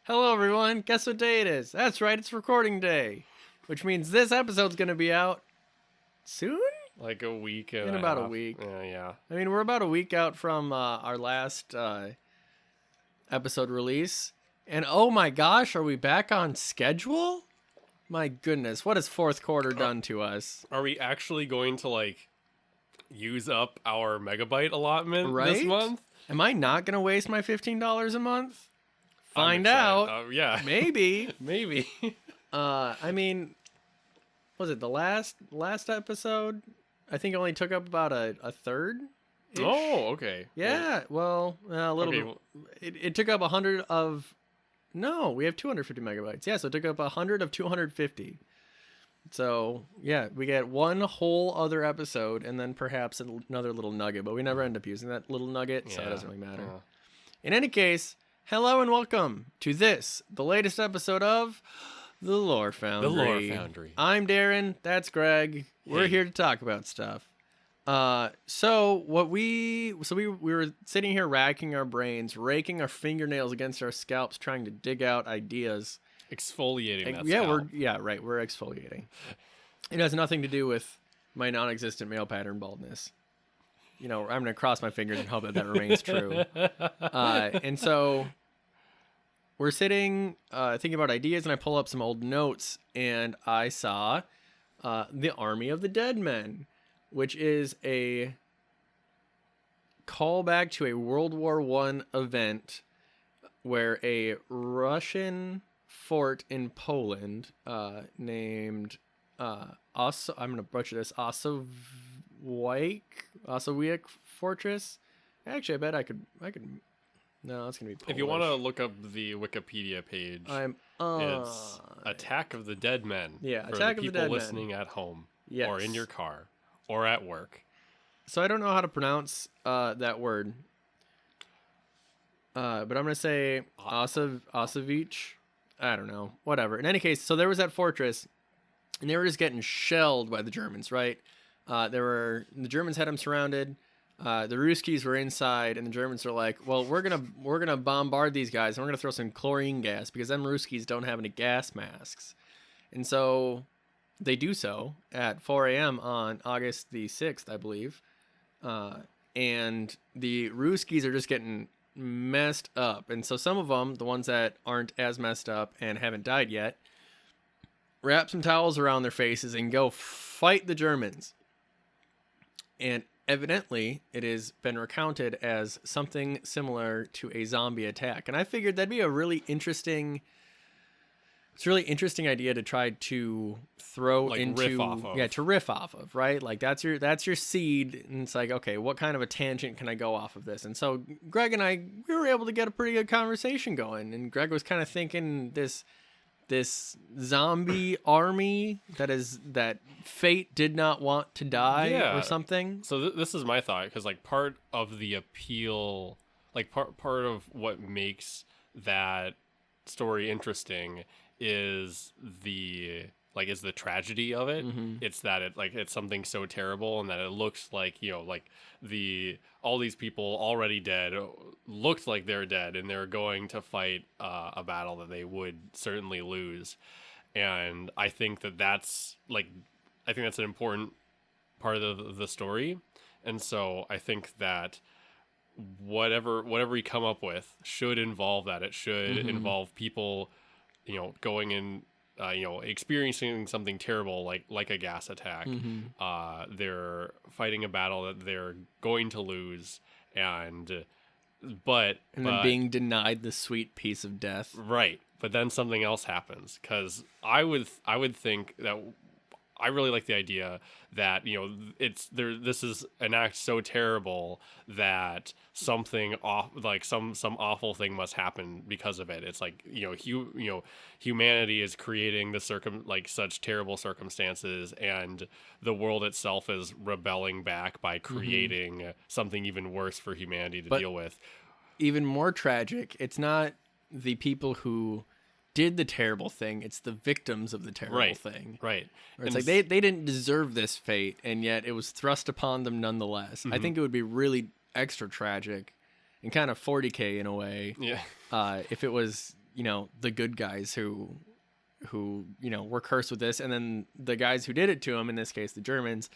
Hello, everyone. Guess what day it is? That's right, it's recording day, which means this episode's going to be out soon? Like a week and In a about a half. week. Yeah. I mean, we're about a week out from our last episode release. And oh my gosh, are we back on schedule? My goodness, what has fourth quarter done to us? Are we actually going to use up our megabyte allotment Right? this month? Am I not going to waste my $15 a month? I'm Find excited. out. Yeah. Maybe. Maybe. I mean, was it the last episode? I think it only took up about a third. Oh, okay. Yeah, well, a little Okay, bit. It took up 100 of. No, we have 250 megabytes. Yeah, so it took up 100 of 250. So yeah, we get one whole other episode, and then perhaps another little nugget. But we never end up using that little nugget, so it doesn't really matter. In any case, hello and welcome to the latest episode of The Lore Foundry. The Lore Foundry. I'm Darren. That's Greg. We're Hey. here to talk about stuff. So we were sitting here racking our brains, raking our fingernails against our scalps, trying to dig out ideas. Exfoliating that Yeah, scalp. we're exfoliating. It has nothing to do with my non-existent male pattern baldness. You know, I'm gonna cross my fingers and hope that remains true. And so we're sitting thinking about ideas, and I pull up some old notes, and I saw the Army of the Dead Men, which is a callback to a World War I event where a Russian fort in Poland named I'm going to butcher this, Oswiec Fortress. Actually, I bet I could. No, it's going to be Polish. If you want to look up the Wikipedia page, it's Attack of the Dead Men. Yeah, for Attack the of the people Dead Men. listening at home Yes. or in your car or at work. So I don't know how to pronounce that word. But I'm going to say Oswiec. I don't know. Whatever. In any case, so there was that fortress, and they were just getting shelled by the Germans, right? The Germans had them surrounded. The Ruskies were inside, and the Germans were like, well, we're gonna bombard these guys, and we're gonna throw some chlorine gas because them Ruskies don't have any gas masks. And so they do so at 4 a.m. on August the 6th, I believe. And the Ruskies are just getting messed up. And so some of them, the ones that aren't as messed up and haven't died yet, wrap some towels around their faces and go fight the Germans. And evidently, it has been recounted as something similar to a zombie attack. And I figured that'd be a really interesting... It's a really interesting idea to try to throw into, riff off of. Yeah, to riff off of, right? Like that's your seed, and it's like, okay, what kind of a tangent can I go off of this? And so Greg and I, we were able to get a pretty good conversation going, and Greg was kind of thinking this zombie army that fate did not want to die or something. So this is my thought, because part of the appeal, part of what makes that story interesting is the tragedy of it. Mm-hmm. It's that it's something so terrible, and that it looks like all these people already dead looked like they're dead, and they're going to fight a battle that they would certainly lose. And I think that's an important part of the story. And so I think that whatever we come up with should involve that. It should involve people going in, experiencing something terrible like a gas attack. They're fighting a battle that they're going to lose, and then being denied the sweet piece of death. Right. But then something else happens, because I would think that I really like the idea that it's there. This is an act so terrible that something off, some awful thing must happen because of it. It's humanity is creating the such terrible circumstances, and the world itself is rebelling back by creating something even worse for humanity to deal with. Even more tragic, it's not the people who did the terrible thing, it's the victims of the terrible thing. Right. It's like they didn't deserve this fate, and yet it was thrust upon them nonetheless. I think it would be really extra tragic and kind of 40K in a way. Yeah. If it was, the good guys who were cursed with this, and then the guys who did it to them, in this case the Germans,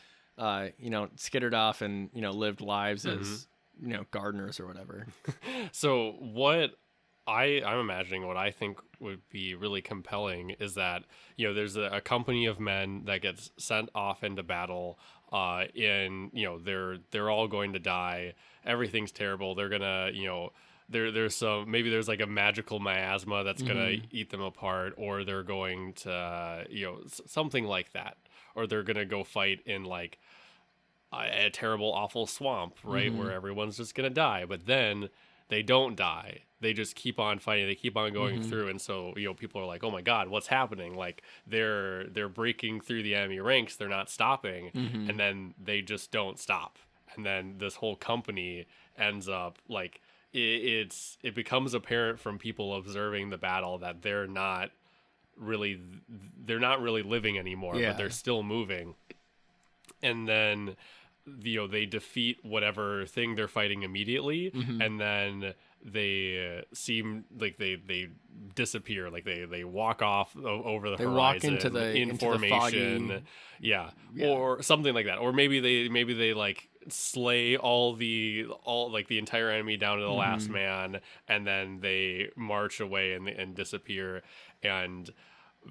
skittered off and lived lives as gardeners or whatever. So what I'm imagining, what I think would be really compelling is that there's a company of men that gets sent off into battle, they're all going to die. Everything's terrible. They're gonna there's there's like a magical miasma that's gonna eat them apart, or they're going to something like that, or they're gonna go fight in like a terrible awful swamp, right, where everyone's just gonna die. But then they don't die. They just keep on fighting. They keep on going through. And so, people are like, oh my God, what's happening? Like they're breaking through the enemy ranks. They're not stopping. And then they just don't stop. And then this whole company ends up like, it becomes apparent from people observing the battle that they're not really living anymore, but they're still moving. And then, they defeat whatever thing they're fighting immediately. And then they seem like they disappear, like they walk off over the horizon, walk into the formation, foggy... yeah, or something like that. Or maybe they like slay all the entire enemy down to the last man, and then they march away and disappear. And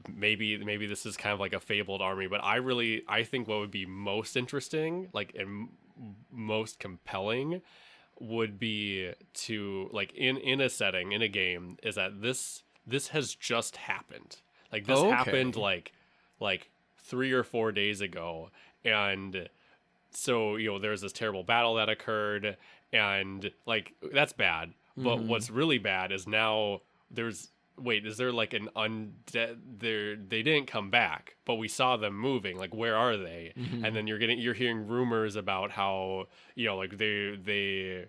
maybe this is kind of like a fabled army, but I think what would be most interesting, like, and most compelling would be to, like, in a setting, in a game, is that this has just happened. Like, this happened like 3 or 4 days ago. And so, there's this terrible battle that occurred, and like, that's bad. But what's really bad is now is there like an undead there? They didn't come back, but we saw them moving. Like, where are they? And then you're hearing rumors about how, like the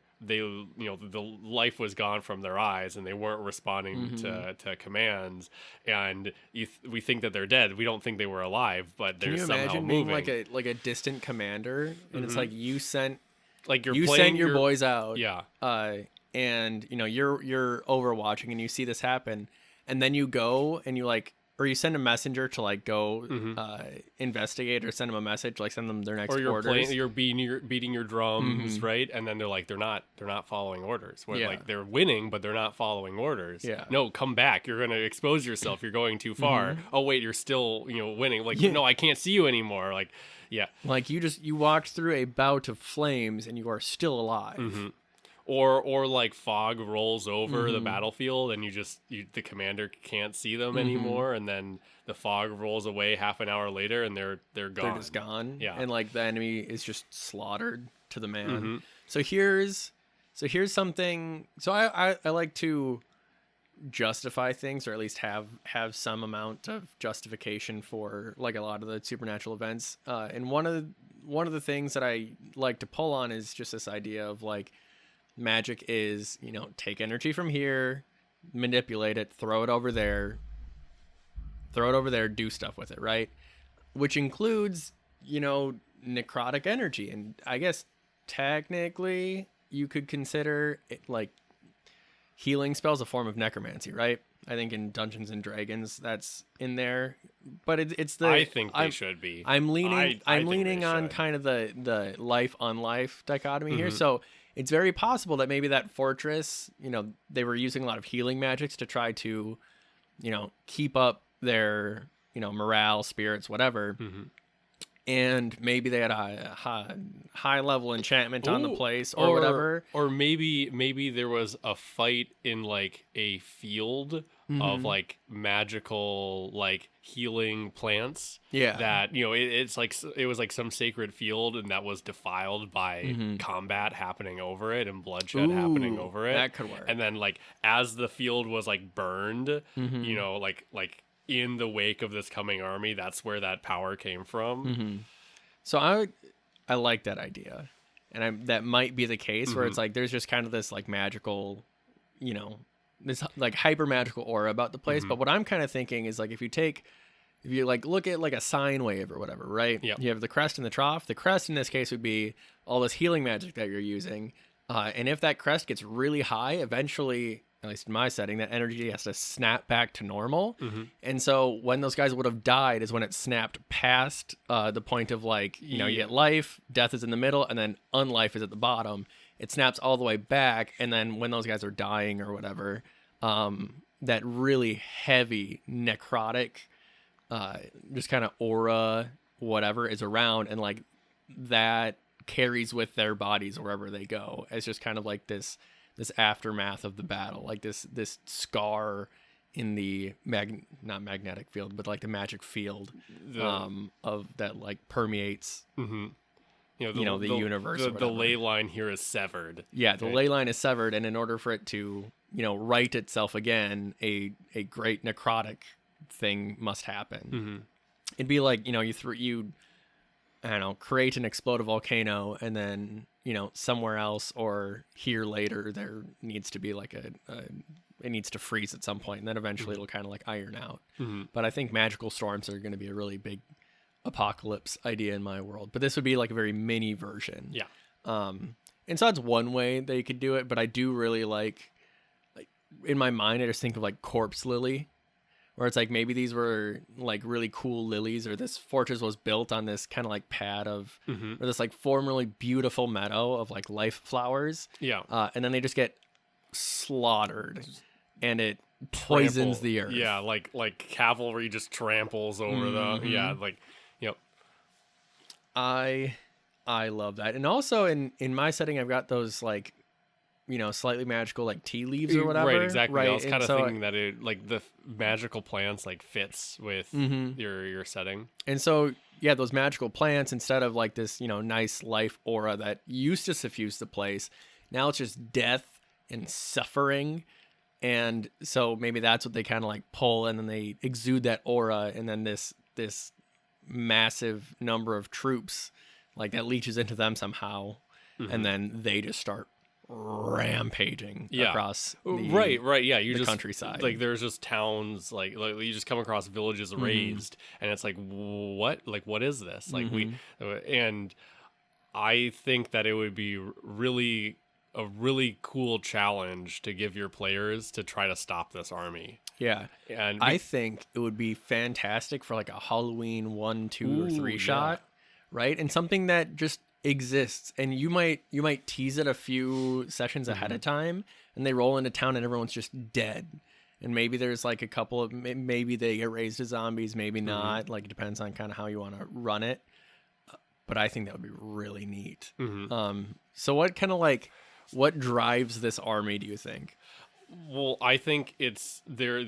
life was gone from their eyes and they weren't responding to commands. And we think that they're dead. We don't think they were alive, but they're somehow moving. Can you imagine being like a distant commander, and it's like you sent sent your boys out, and you're overwatching and you see this happen, and then you go and you send a messenger to like go investigate, or send them a message, like send them their next orders. You're beating your drums, right? And then they're like, they're not following orders. Like, they're winning, but they're not following orders. Yeah. No, come back. You're going to expose yourself. You're going too far. Oh wait, you're still winning. Like, no, I can't see you anymore. Like, yeah. Like, you walked through a bout of flames and you are still alive. Or like fog rolls over the battlefield and the commander can't see them anymore, and then the fog rolls away half an hour later and they're gone. They're just gone. Yeah. And like the enemy is just slaughtered to the man. So here's something. So I like to justify things, or at least have some amount of justification for like a lot of the supernatural events. And one of the things that I like to pull on is just this idea of like, magic is, take energy from here, manipulate it, throw it over there, do stuff with it, right? Which includes, necrotic energy. And I guess technically you could consider it like healing spells a form of necromancy, right? I think in Dungeons and Dragons that's in there, but I think they should be. I'm leaning on kind of the life on life dichotomy here. So it's very possible that maybe that fortress, they were using a lot of healing magics to try to, keep up their, morale, spirits, whatever. And maybe they had a high level enchantment on the place, or whatever. Or maybe there was a fight in like a field of like magical like healing plants. Yeah. That it's like it was like some sacred field, and that was defiled by combat happening over it and bloodshed happening over it. That could work. And then like as the field was like burned, like in the wake of this coming army, that's where that power came from. So I like that idea, and that might be the case where it's like there's just kind of this like magical, this like hyper magical aura about the place. But what I'm kind of thinking is like if you like look at like a sine wave or whatever, right? Yep. You have the crest and the trough. The crest in this case would be all this healing magic that you're using, and if that crest gets really high, eventually at least in my setting, that energy has to snap back to normal. Mm-hmm. And so when those guys would have died is when it snapped past the point of like, you Yeah. get life, death is in the middle, and then unlife is at the bottom. It snaps all the way back. And then when those guys are dying or whatever, that really heavy necrotic, just kind of aura, whatever is around. And like that carries with their bodies wherever they go. It's just kind of like this aftermath of the battle, like this scar in the not magnetic field, but like the magic field of that like permeates Mm-hmm. the universe. The ley line here is severed. Yeah, the right? ley line is severed, and in order for it to right itself again, a great necrotic thing must happen. Mm-hmm. It'd be like you I don't know, create an exploded volcano, and then somewhere else or here later there needs to be like it needs to freeze at some point, and then eventually it'll kind of like iron out. Mm-hmm. But I think magical storms are going to be a really big apocalypse idea in my world. But this would be like a very mini version. Yeah. And so that's one way they could do it. But I do really like in my mind, I just think of like corpse lily, where it's like maybe these were like really cool lilies, or this fortress was built on this kind of like pad of, Mm-hmm. or this like formerly beautiful meadow of like life flowers. Yeah. And then they just get slaughtered, and it poisons Trample. the earth. Yeah, like cavalry just tramples over Mhm. Yep. I love that. And also in my setting, I've got those like, slightly magical like tea leaves or whatever. Right, exactly. Right. I was kind And of so thinking that it like the magical plants like fits with Mhm. your setting. And so, yeah, those magical plants, instead of like this, nice life aura that used to suffuse the place, now it's just death and suffering. And so maybe that's what they kind of like pull, and then they exude that aura, and then this massive number of troops like that leaches into them somehow, Mhm. and then they just start rampaging Yeah. across Right. Yeah, you the just countryside. like there's just towns like you just come across villages razed, and it's like what is this? Like and I think that it would be a really cool challenge to give your players to try to stop this army. Yeah. And I think it would be fantastic for like a Halloween 1, 2, or 3 Ooh, shot, right? And something that just exists, and you might tease it a few sessions ahead of time, and they roll into town and everyone's just dead. And maybe there's like a couple of maybe they get raised as zombies, maybe not. Like it depends on kind of how you want to run it. But I think that would be really neat. So what kind of like what drives this army, do you think? Well, I think it's there.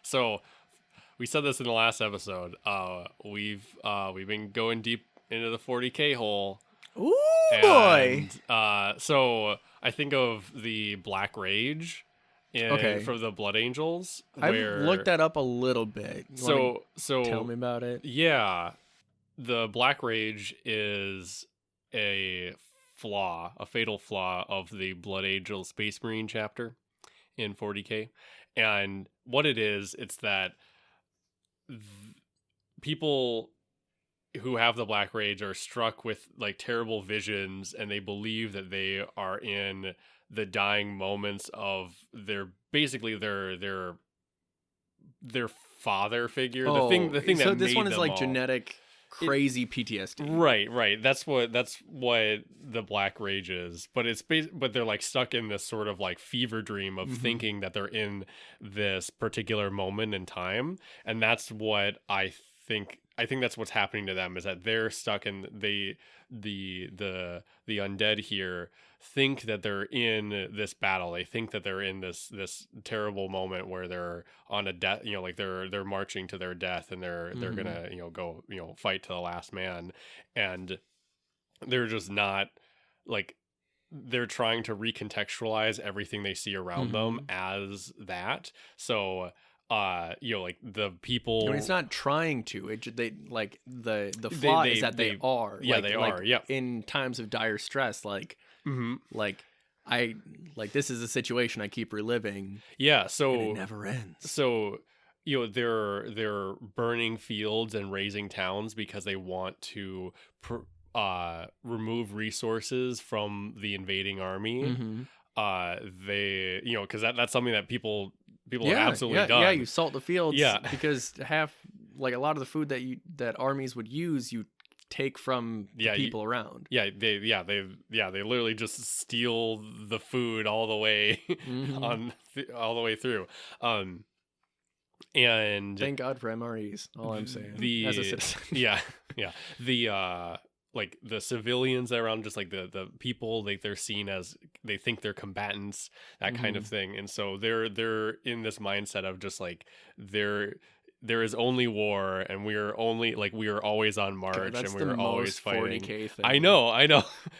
So we said this in the last episode. We've been going deep into the 40K hole. Ooh, boy. And, so I think of the Black Rage from the Blood Angels. I've looked that up a little bit. You So tell me about it. Yeah, the Black Rage is a fatal flaw of the Blood Angel Space Marine chapter in 40K. And what it is, it's that people who have the Black Rage are struck with like terrible visions, and they believe that they are in the dying moments of their father figure. The thing that so this made one is them like all. genetic crazy PTSD. Right. That's what the Black Rage is. But but they're like stuck in this sort of like fever dream of thinking that they're in this particular moment in time, and that's what I think that's what's happening to them, is that they're stuck in the undead here think that they're in this battle. They think that they're in this terrible moment where they're on a death, like they're marching to their death, and they're gonna go fight to the last man, and they're just not like, they're trying to recontextualize everything they see around them as that. So like the people, It's not trying to. They like the flaw is that they are. Yeah, like, they like are. Yeah. In times of dire stress, like this is a situation I keep reliving. Yeah. So and it never ends. So they're burning fields and razing towns because they want to remove resources from the invading army. they, because that's something that people have Yeah, absolutely yeah, done. yeah. You salt the fields, Yeah. because like a lot of the food that armies would use, you take from the Yeah, people around. they literally just steal the food all the way Hmm. all the way through. And Thank God for MREs. All I'm saying, as a the citizen. yeah yeah the like the civilians around, just like the people, like they're seen as, they think they're combatants, that kind of Mhm. thing, and so they're in this mindset of just like there is only war, and we are always on God, march, that's and we the are always most fighting. 40K thing. I know,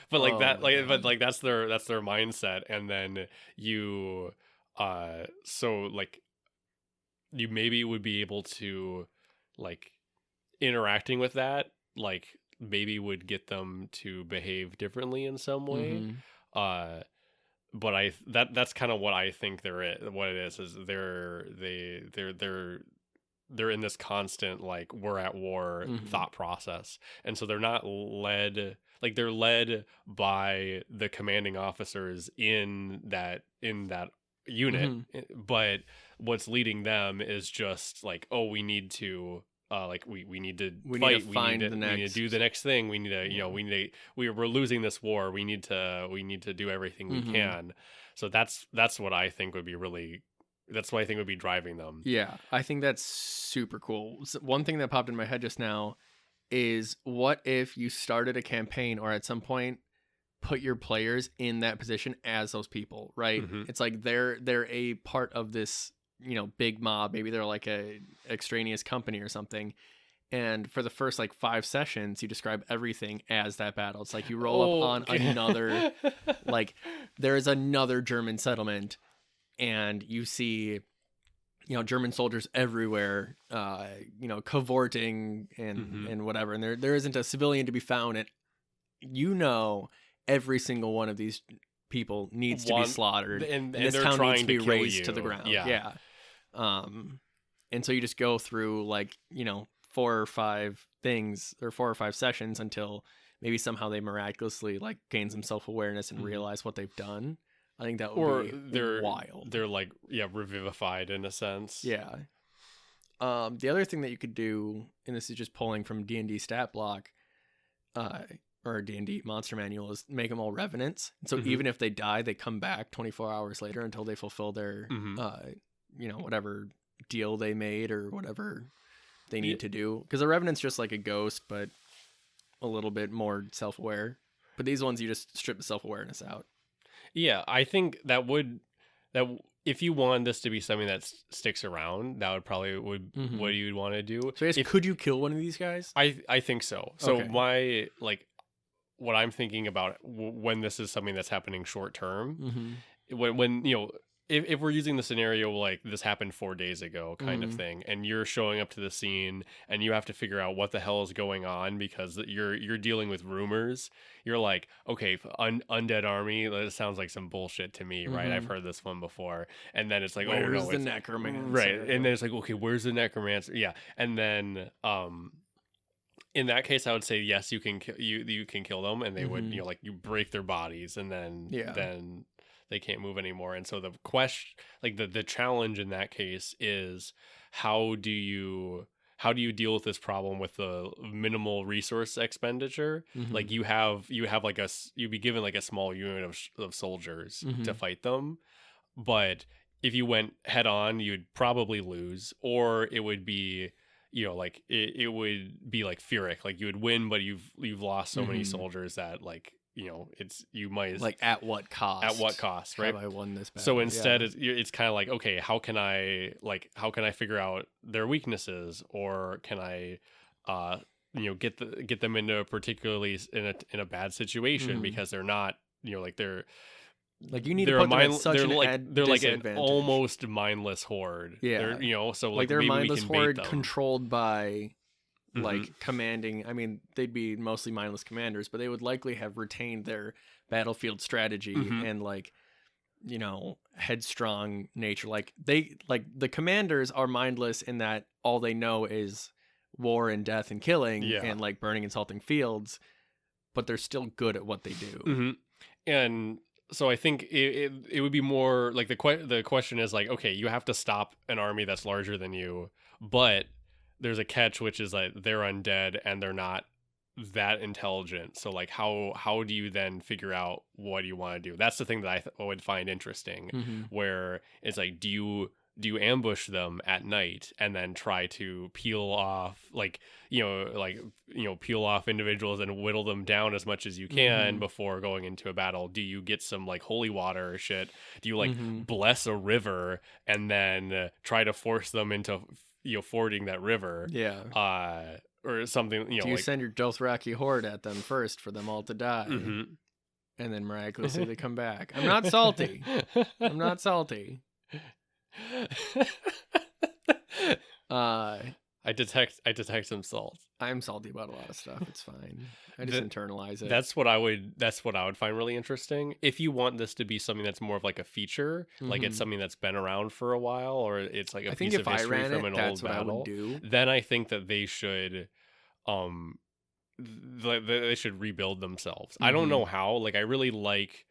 but like Oh that, my but God. like that's their mindset, and then you so like you maybe would be able to, like, interacting with that, like, maybe would get them to behave differently in some way. Mhm. uh but that's kind of what I think what it is they're in this constant, like, we're at war Mhm. thought process, and so they're not led, like, they're led by the commanding officers in that unit, Mhm. but what's leading them is just like, oh, we need to like we need to We need to fight, find the we need to do the next. next thing, we need to, Yeah. we're losing this war, we need to do everything we Mhm. can. So that's what I think would be really, that's what I think would be driving them. Yeah, I think that's super cool. One thing that popped in my head just now is, what if you started a campaign, or at some point put your players in that position as those people, right? Hmm. It's like they're a part of this, big mob. Maybe they're like a extraneous company or something. And for the first like 5 sessions, you describe everything as that battle. It's like you roll up Oh, on another, like, there is another German settlement, and you see, German soldiers everywhere, cavorting and hmm and whatever, and there isn't a civilian to be found, and every single one of these people needs to be one slaughtered, and and this they're town needs trying to to be kill razed to the you. ground. Yeah. Yeah. um and so you just go through, like, 4 or 5 things, or 4 or 5 sessions, until maybe somehow they miraculously, like, gain some self-awareness and Hmm. realize what they've done. I think that would Or be they're wild. like, yeah, revivified in a sense. Yeah. The other thing that you could do, and this is just pulling from D&D stat block, uh, or D&D monster manual, is make them all revenants. So Hmm. even if they die, they come back 24 hours later until they fulfill their, Hmm. whatever deal they made, or whatever they Yeah, need to do. Because the revenant's just like a ghost, but a little bit more self-aware. But these ones, you just strip the self-awareness out. yeah, I think if you want this to be something that sticks around, that would probably what Mm-hmm. you'd want to do. So I guess, If could you kill one of these guys? I think so. So Okay. my, like, what I'm thinking about when this is something that's happening short term, Mm-hmm. when if we're using the scenario like this happened 4 days ago kind of Mm-hmm. thing, and you're showing up to the scene and you have to figure out what the hell is going on because you're dealing with rumors. You're like, okay, undead army, that sounds like some bullshit to me, right? I've Mm-hmm. heard this one before. And then it's like, oh Where's no, the it's necromancer? right. And then it's like, okay, where's the necromancer? Yeah. And then in that case, I would say yes, you can you can kill them, and they would, Mhm. like, you break their bodies, and then Yeah. they can't move anymore. And so the question, like, the challenge in that case is, how do you deal with this problem with the minimal resource expenditure? Like, Mhm. you have like you'd be given like a small unit of soldiers to Mhm. fight them, but if you went head on, you'd probably lose, or it would be, like, it would be like Pyrrhic, like you would win, but you've lost so many Mhm. soldiers that, like, you might, Like, at what cost? at what cost, Have right? I won this battle? So instead, Yeah. it's kind of like, okay, how can I figure out their weaknesses, or can I get them into a particularly in a bad situation, Mhm. because they're not, like, Like, you need to they're a put them at mind such an they're like an disadvantage. almost mindless horde. Yeah. They're, so, Like, like, they're a maybe we mindless can bait horde them. controlled by, Hmm. like, commanding. I mean, they'd be mostly mindless commanders, but they would likely have retained their battlefield strategy Hmm. and, like, headstrong nature. Like, the commanders are mindless in that all they know is war and death and killing, Yeah. and, like, burning and salting fields, but they're still good at what they do. Hmm. And so I think it would be more like the question is like, okay, you have to stop an army that's larger than you, but there's a catch, which is like they're undead and they're not that intelligent. So like how do you then figure out what you want to do? That's the thing that I would find interesting, Mm-hmm. where it's like, do you ambush them at night and then try to peel off peel off individuals and whittle them down as much as you can Mm-hmm. before going into a battle? Do you get some like holy water or shit? Do you like Mm-hmm. bless a river and then try to force them into fording that river? Yeah. Or something, Do you send your Dothraki horde at them first for them all to die, mm-hmm. and then miraculously they come back? I'm not salty. I'm not salty. I detect some salt. I'm salty about a lot of stuff. It's fine. I just internalize it. That's what I would find really interesting. If you want this to be something that's more of like a feature, like it's something that's been around for a while, or it's like a piece of history from an old battle, I would do. then I think that they should they should rebuild themselves. I don't know how. Like I really like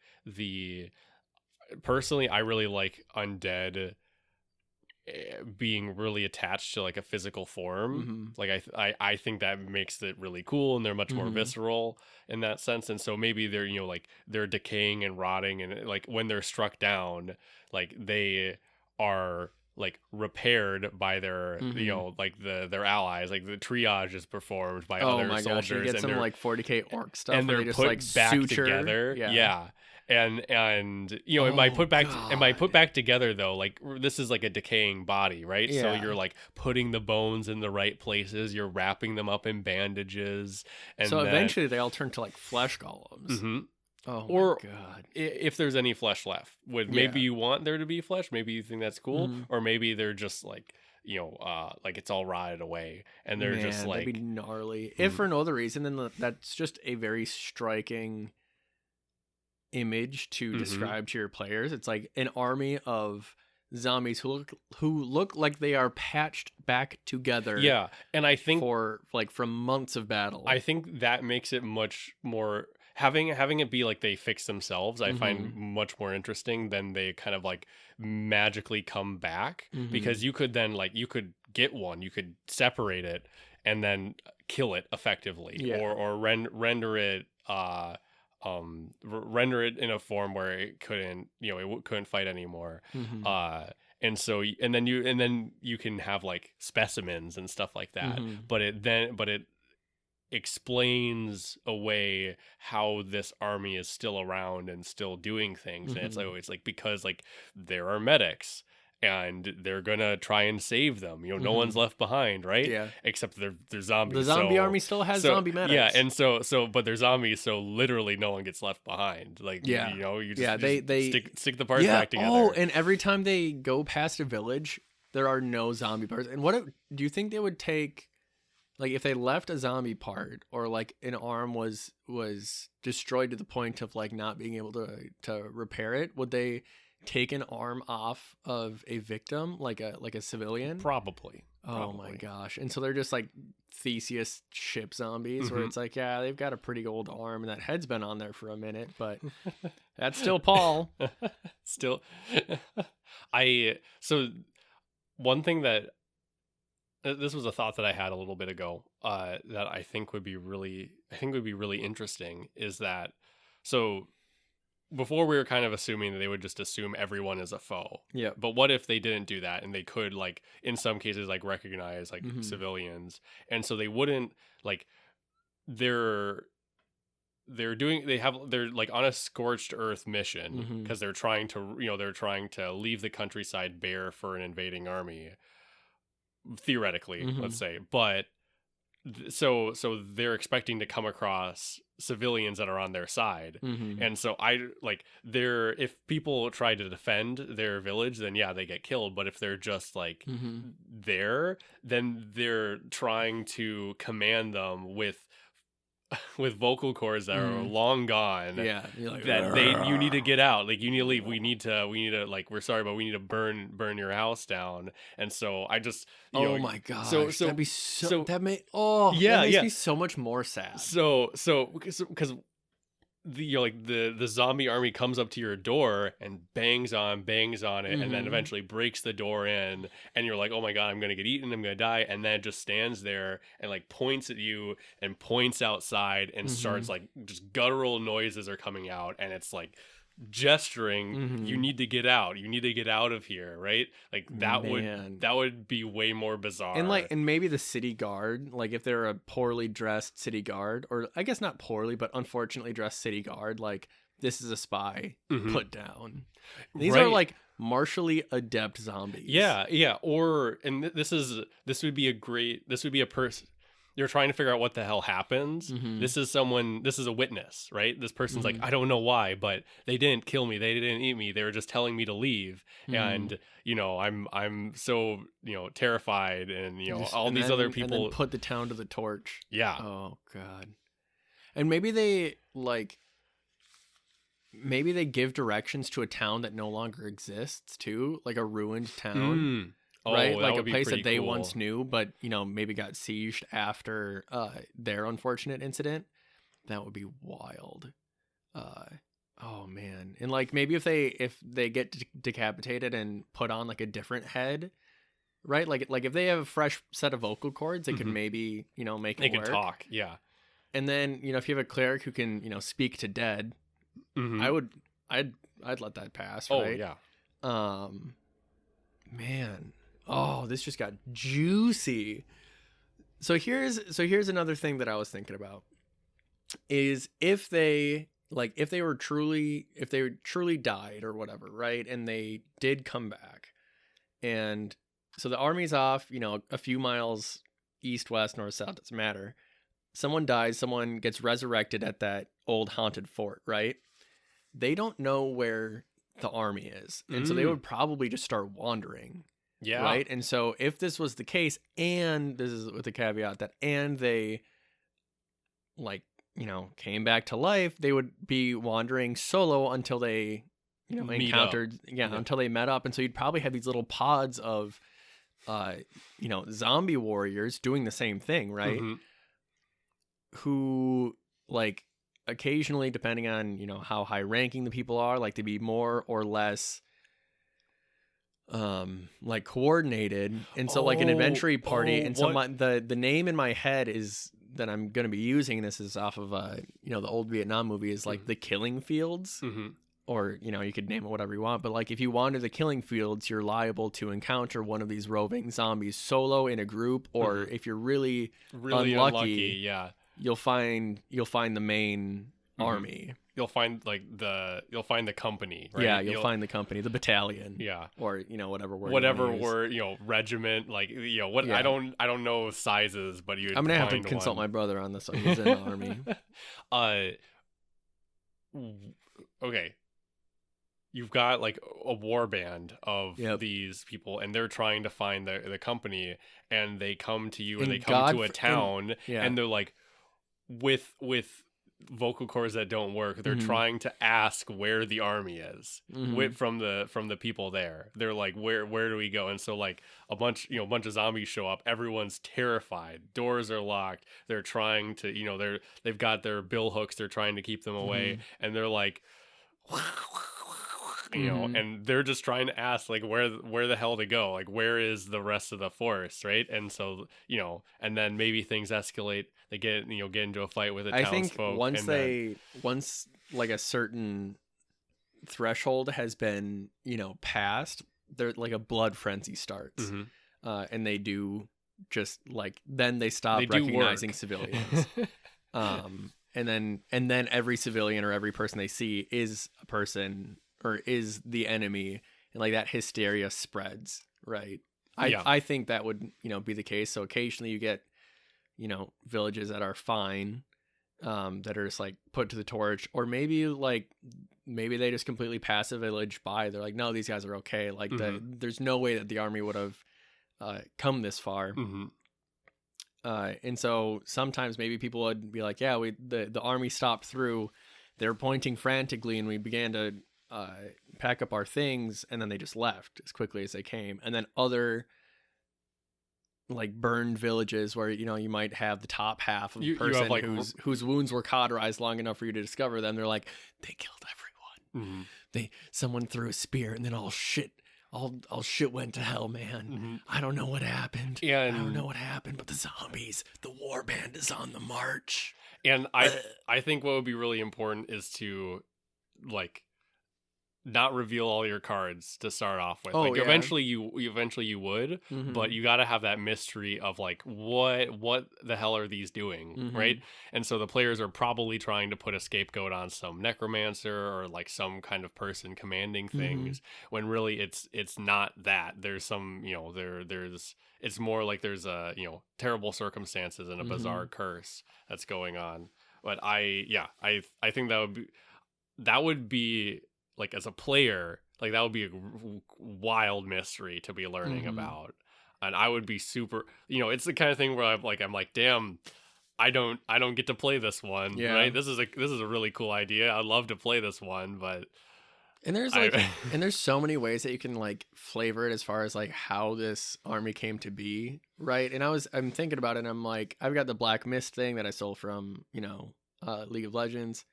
personally I really like undead being really attached to like a physical form. Like I think that makes it really cool, and they're much more visceral in that sense. And so maybe they're like they're decaying and rotting, and like when they're struck down, like they are like repaired by their like their allies. Like the triage is performed by other soldiers. Gosh, you get and some like 40k orc stuff, and they're just put like back suture. together. Yeah. And it might put back together though. Like this is like a decaying body, right? Yeah. So you're like putting the bones in the right places. You're wrapping them up in bandages, and so eventually they all turn to like flesh golems. Mm-hmm. Oh or my god! If there's any flesh left, maybe you want there to be flesh. Maybe you think that's cool, or maybe they're just like like it's all rotted away, and they're just like that'd be gnarly. If for no other reason, then that's just a very striking image to describe to your players. It's like an army of zombies who look like they are patched back together. Yeah, and I think from months of battle. I think that makes it much more having it be like they fix themselves. I find much more interesting than they kind of like magically come back, because you could then like you could get one, you could separate it and then kill it effectively, or render it render it in a form where it couldn't it couldn't fight anymore. And so and then you can have like specimens and stuff like that, but it explains away how this army is still around and still doing things. And it's always like, because like there are medics and they're gonna try and save them, no one's left behind, right? Yeah, except they're zombies. The zombie army still has zombie medics. Yeah, and so but they're zombies, so literally no one gets left behind. Like you just, they stick the parts back together. Oh, and every time they go past a village, there are no zombie parts. And do you think they would take, like, if they left a zombie part, or like an arm was destroyed to the point of like not being able to repair it, would they take an arm off of a victim, like a civilian? Probably. Oh my gosh. And so they're just like Theseus ship zombies, where it's like, yeah, they've got a pretty old arm and that head's been on there for a minute, but that's still Paul. Still. So one thing that this was a thought that I had a little bit ago, that I think would be really interesting, is that, so before we were kind of assuming that they would just assume everyone is a foe. Yeah. But what if they didn't do that, and they could, like, in some cases, like, recognize like civilians, and so they wouldn't, like, they're like on a scorched earth mission, because they're trying to leave the countryside bare for an invading army, theoretically, let's say. But so they're expecting to come across civilians that are on their side, and so if people try to defend their village, then yeah, they get killed. But if they're just like there, then they're trying to command them with vocal cords that are long gone. Yeah, you're like, that you need to get out. Like, you need to leave. We need to like, we're sorry, but we need to burn your house down. And so I just my gosh, so that'd be that makes me so much more sad. So because the zombie army comes up to your door and bangs on it, and then eventually breaks the door in, and you're like, oh my god, I'm gonna get eaten, I'm gonna die, and then it just stands there and like points at you and points outside and starts like just guttural noises are coming out, and it's like gesturing, you need to get out, of here, right? Like that would be way more bizarre. And maybe the city guard, like if they're a poorly dressed city guard, or I guess not poorly but unfortunately dressed city guard, like this is a spy, put down. These are like martially adept zombies. This would be a person. You're trying to figure out what the hell happens. This is a witness, right? This person's like, I don't know why, but they didn't kill me. They didn't eat me. They were just telling me to leave. And, I'm so, terrified, and, these other people. And then put the town to the torch. Yeah. Oh, God. And maybe they give directions to a town that no longer exists too, like a ruined town. Right, like a place that they once knew, but maybe got sieged after their unfortunate incident. That would be wild. Oh man, and like maybe if they get decapitated and put on like a different head, right? Like if they have a fresh set of vocal cords, they could maybe make it work. They can talk, yeah. And then if you have a cleric who can speak to dead, I'd let that pass. Right? Oh yeah. Man. Oh, this just got juicy. So here's another thing that I was thinking about is if they truly died or whatever, right? And they did come back. And so the army's off, a few miles east, west, north, south, doesn't matter. Someone dies, someone gets resurrected at that old haunted fort, right? They don't know where the army is. And so they would probably just start wandering. Yeah. Right. And so if this was the case, and this is with the caveat that, and they came back to life, they would be wandering solo until they, encountered, until they met up. And so you'd probably have these little pods of, zombie warriors doing the same thing. Right. Who occasionally, depending on, how high ranking the people are, like to be more or less coordinated. And so an adventure party, and so the name in my head is that I'm going to be using, this is off of the old Vietnam movie, is like the Killing Fields. Or you could name it whatever you want, but if you wander the Killing Fields, you're liable to encounter one of these roving zombies solo, in a group, or if you're really unlucky, you'll find the main army. You'll find the company, right? Yeah, you'll find the company, the battalion. Yeah. Or whatever word. Regiment, what. Yeah. I don't know sizes, but I'm gonna have to consult my brother on this one. He's in the army. Okay. You've got a war band of these people, and they're trying to find the company, and they come to you, and they come to a town, and they're like, with vocal cords that don't work, they're trying to ask where the army is from the people there. They're like, where do we go? And so a bunch of zombies show up. Everyone's terrified. Doors are locked. They're trying to they've got their bill hooks. They're trying to keep them away, and they're like, and they're just trying to ask where the hell to go, where is the rest of the force, right? And so and then maybe things escalate. They get into a fight with the townsfolk. I think once a certain threshold has been passed, there a blood frenzy starts, and they do just then they stop recognizing civilians, and then every civilian or every person they see is a person or is the enemy, and that hysteria spreads, right? I think that would be the case. So occasionally you get villages that are fine, that are just put to the torch, or maybe they just completely pass a village by. They're like, no, these guys are okay. There's no way that the army would have come this far. And so sometimes maybe people would be like, yeah, the army stopped through. They're pointing frantically, and we began to pack up our things, and then they just left as quickly as they came. And then other like burned villages where you might have the top half of a You have, person like, whose wounds were cauterized long enough for you to discover them. They're like, they killed everyone. Someone threw a spear, and then all shit went to hell, man. I don't know what happened. I don't know what happened, but the zombies, the war band is on the march. And I think what would be really important is to, like, not reveal all your cards to start off with. Like, eventually you would, but you got to have that mystery of, like, what the hell are these doing, right? And so the players are probably trying to put a scapegoat on some necromancer or, like, some kind of person commanding things, when really it's not that. There's some, it's more like there's a, terrible circumstances and a bizarre curse that's going on. But I think that would be like, as a player, like, that would be a wild mystery to be learning about. And I would be super, it's the kind of thing where I'm like, damn, I don't get to play this one, right? This is a really cool idea. I'd love to play this one, but and there's and there's so many ways that you can, like, flavor it as far as, like, how this army came to be, right? And I'm thinking about it, and I'm like, I've got the Black Mist thing that I stole from, League of Legends.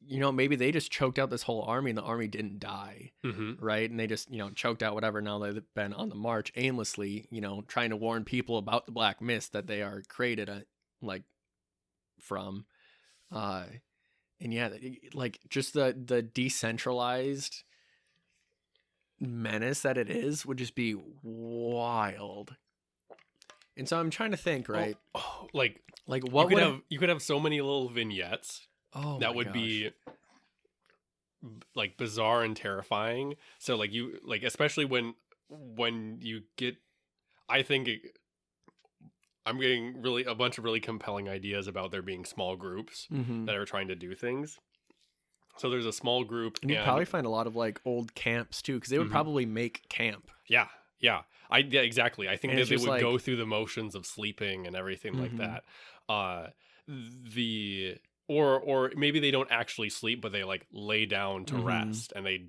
Maybe they just choked out this whole army and the army didn't die, right? And they just, choked out whatever. Now they've been on the march aimlessly, trying to warn people about the Black Mist that they are created, from. And yeah, like, just the decentralized menace that it is would just be wild. And so I'm trying to think, right? Like what you could have so many little vignettes. That would be, like, bizarre and terrifying. So, like, especially when you get, I'm getting really a bunch of really compelling ideas about there being small groups that are trying to do things. So there's a small group, and you'd probably find a lot of, like, old camps too, because they would probably make camp. Yeah, exactly. I think that they would go through the motions of sleeping and everything like that. Or maybe they don't actually sleep, but they, like, lay down to rest, and they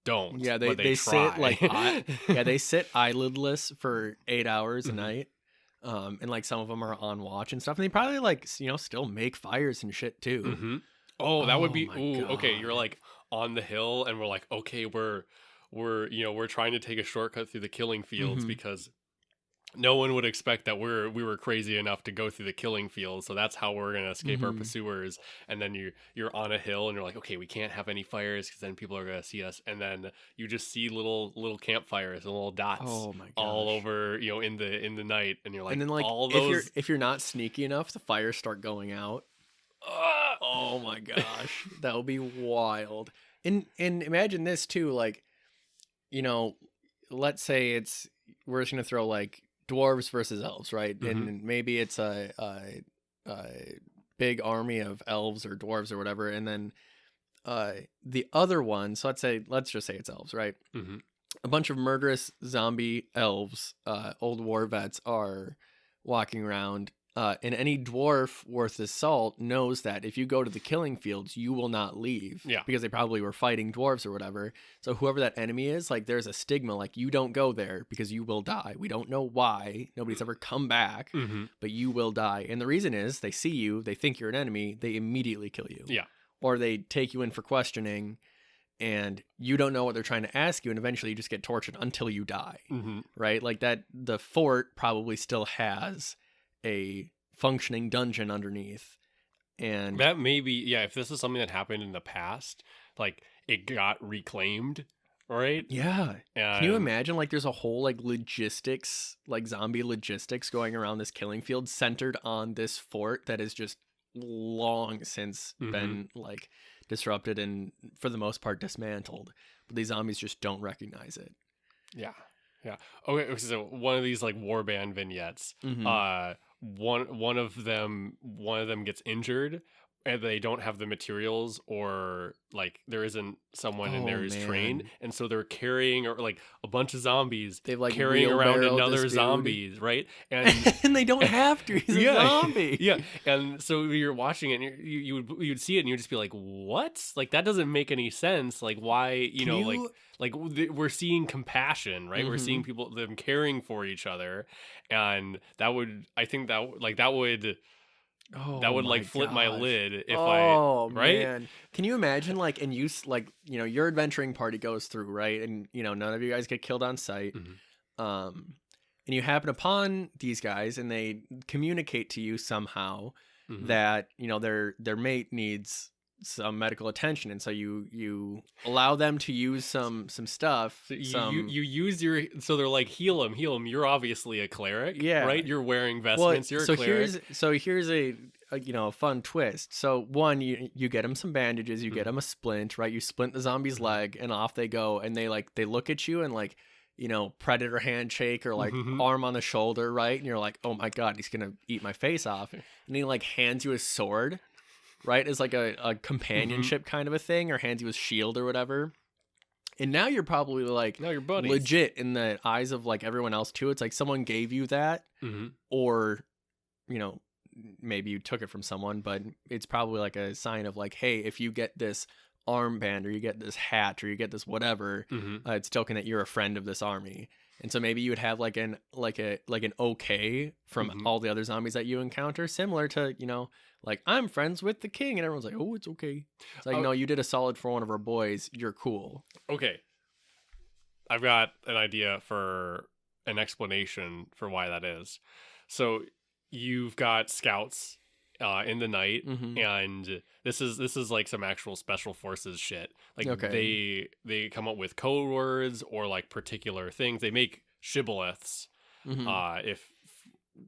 don't. Yeah, they try. sit, like, they sit eyelidless for 8 hours a night. And, like, some of them are on watch and stuff, and they probably, like, still make fires and shit too. Oh, that would be, okay, God. you're, like, on the hill, and we're like, okay, we're trying to take a shortcut through the killing fields because no one would expect that we were crazy enough to go through the killing fields, so that's how we're gonna escape our pursuers. And then you're on a hill, and you're like, okay, we can't have any fires because then people are gonna see us. And then you just see little campfires and little dots all over, in the night, and you're like, and then, like, all those. If you're not sneaky enough, the fires start going out. Oh my gosh, that would be wild. And imagine this too, like, let's say we're just gonna throw, like, dwarves versus elves, right? And maybe it's a big army of elves or dwarves or whatever, and then the other one. So let's just say it's elves, right? A bunch of murderous zombie elves, old war vets, are walking around. And any dwarf worth his salt knows that if you go to the killing fields, you will not leave. Yeah. Because they probably were fighting dwarves or whatever. So whoever that enemy is, like, there's a stigma, like, you don't go there because you will die. We don't know why. Nobody's ever come back, but you will die. And the reason is they see you, they think you're an enemy, they immediately kill you. Yeah. Or they take you in for questioning, and you don't know what they're trying to ask you, and eventually you just get tortured until you die. Right? Like, that, the fort probably still has a functioning dungeon underneath, and that may be, if this is something that happened in the past, like, it got reclaimed, right? Yeah. Can you imagine, like, there's a whole, like, logistics, like, zombie logistics going around this killing field centered on this fort that has just long since been, like, disrupted and for the most part dismantled, but these zombies just don't recognize it. Yeah. Okay, so one of these, like, warband vignettes, one of them gets injured, and they don't have the materials, or like there isn't someone in there Oh who's trained, man, and so they're carrying, or like a bunch of zombies they've like carrying around wheelbarrowed another this dude, zombies, right? And and they don't have to. He's a yeah, zombie. yeah. And so you're watching it, and you'd see it, and you'd just be like, "What? Like that doesn't make any sense. Like why? Can you? We're seeing compassion, right? We're seeing Mhm. people them caring for each other, and that would, I think that would Oh my like flip my gosh. lid if I Oh right. man. Can you imagine like and like your adventuring party goes through, right? And none of you guys get killed on sight. Mhm. Um and you happen upon these guys and they communicate to you somehow Mhm. that, their mate needs some medical attention and so you allow them to use some stuff, So some you use your, so they're like, heal him, heal him. You're obviously a cleric, yeah. right? You're wearing Well, vestments. You're a cleric. here's a fun twist. So one, you get them some bandages, you get Mhm. them a splint, right? You splint the zombie's Mhm. leg, and off they go, and they look at you and like, predator handshake or like Mhm. arm on the shoulder, right? And you're like, oh my god, he's gonna eat my face off, and he like hands you his sword, right? As like a Mhm. companionship kind of a thing, or hands you his shield or whatever. And now you're probably like No, you're buddies. legit in the eyes of like everyone else too. It's like someone gave you that, Mhm. or you know maybe you took it from someone, but it's probably like a sign of like, hey, if you get this armband or you get this hat or you get this whatever, Mhm. it's token that you're a friend of this army. And so maybe you would have like an okay from Mhm. all the other zombies that you encounter, similar to like, I'm friends with the king, and everyone's like, oh, it's okay. It's like, Oh, no, you did a solid for one of our boys, you're cool. okay. I've got an idea for an explanation for why that is. So you've got scouts in the night, Mm-hmm. and this is like some actual special forces shit. Like Okay. they come up with code words or like particular things. They make shibboleths. Mm-hmm.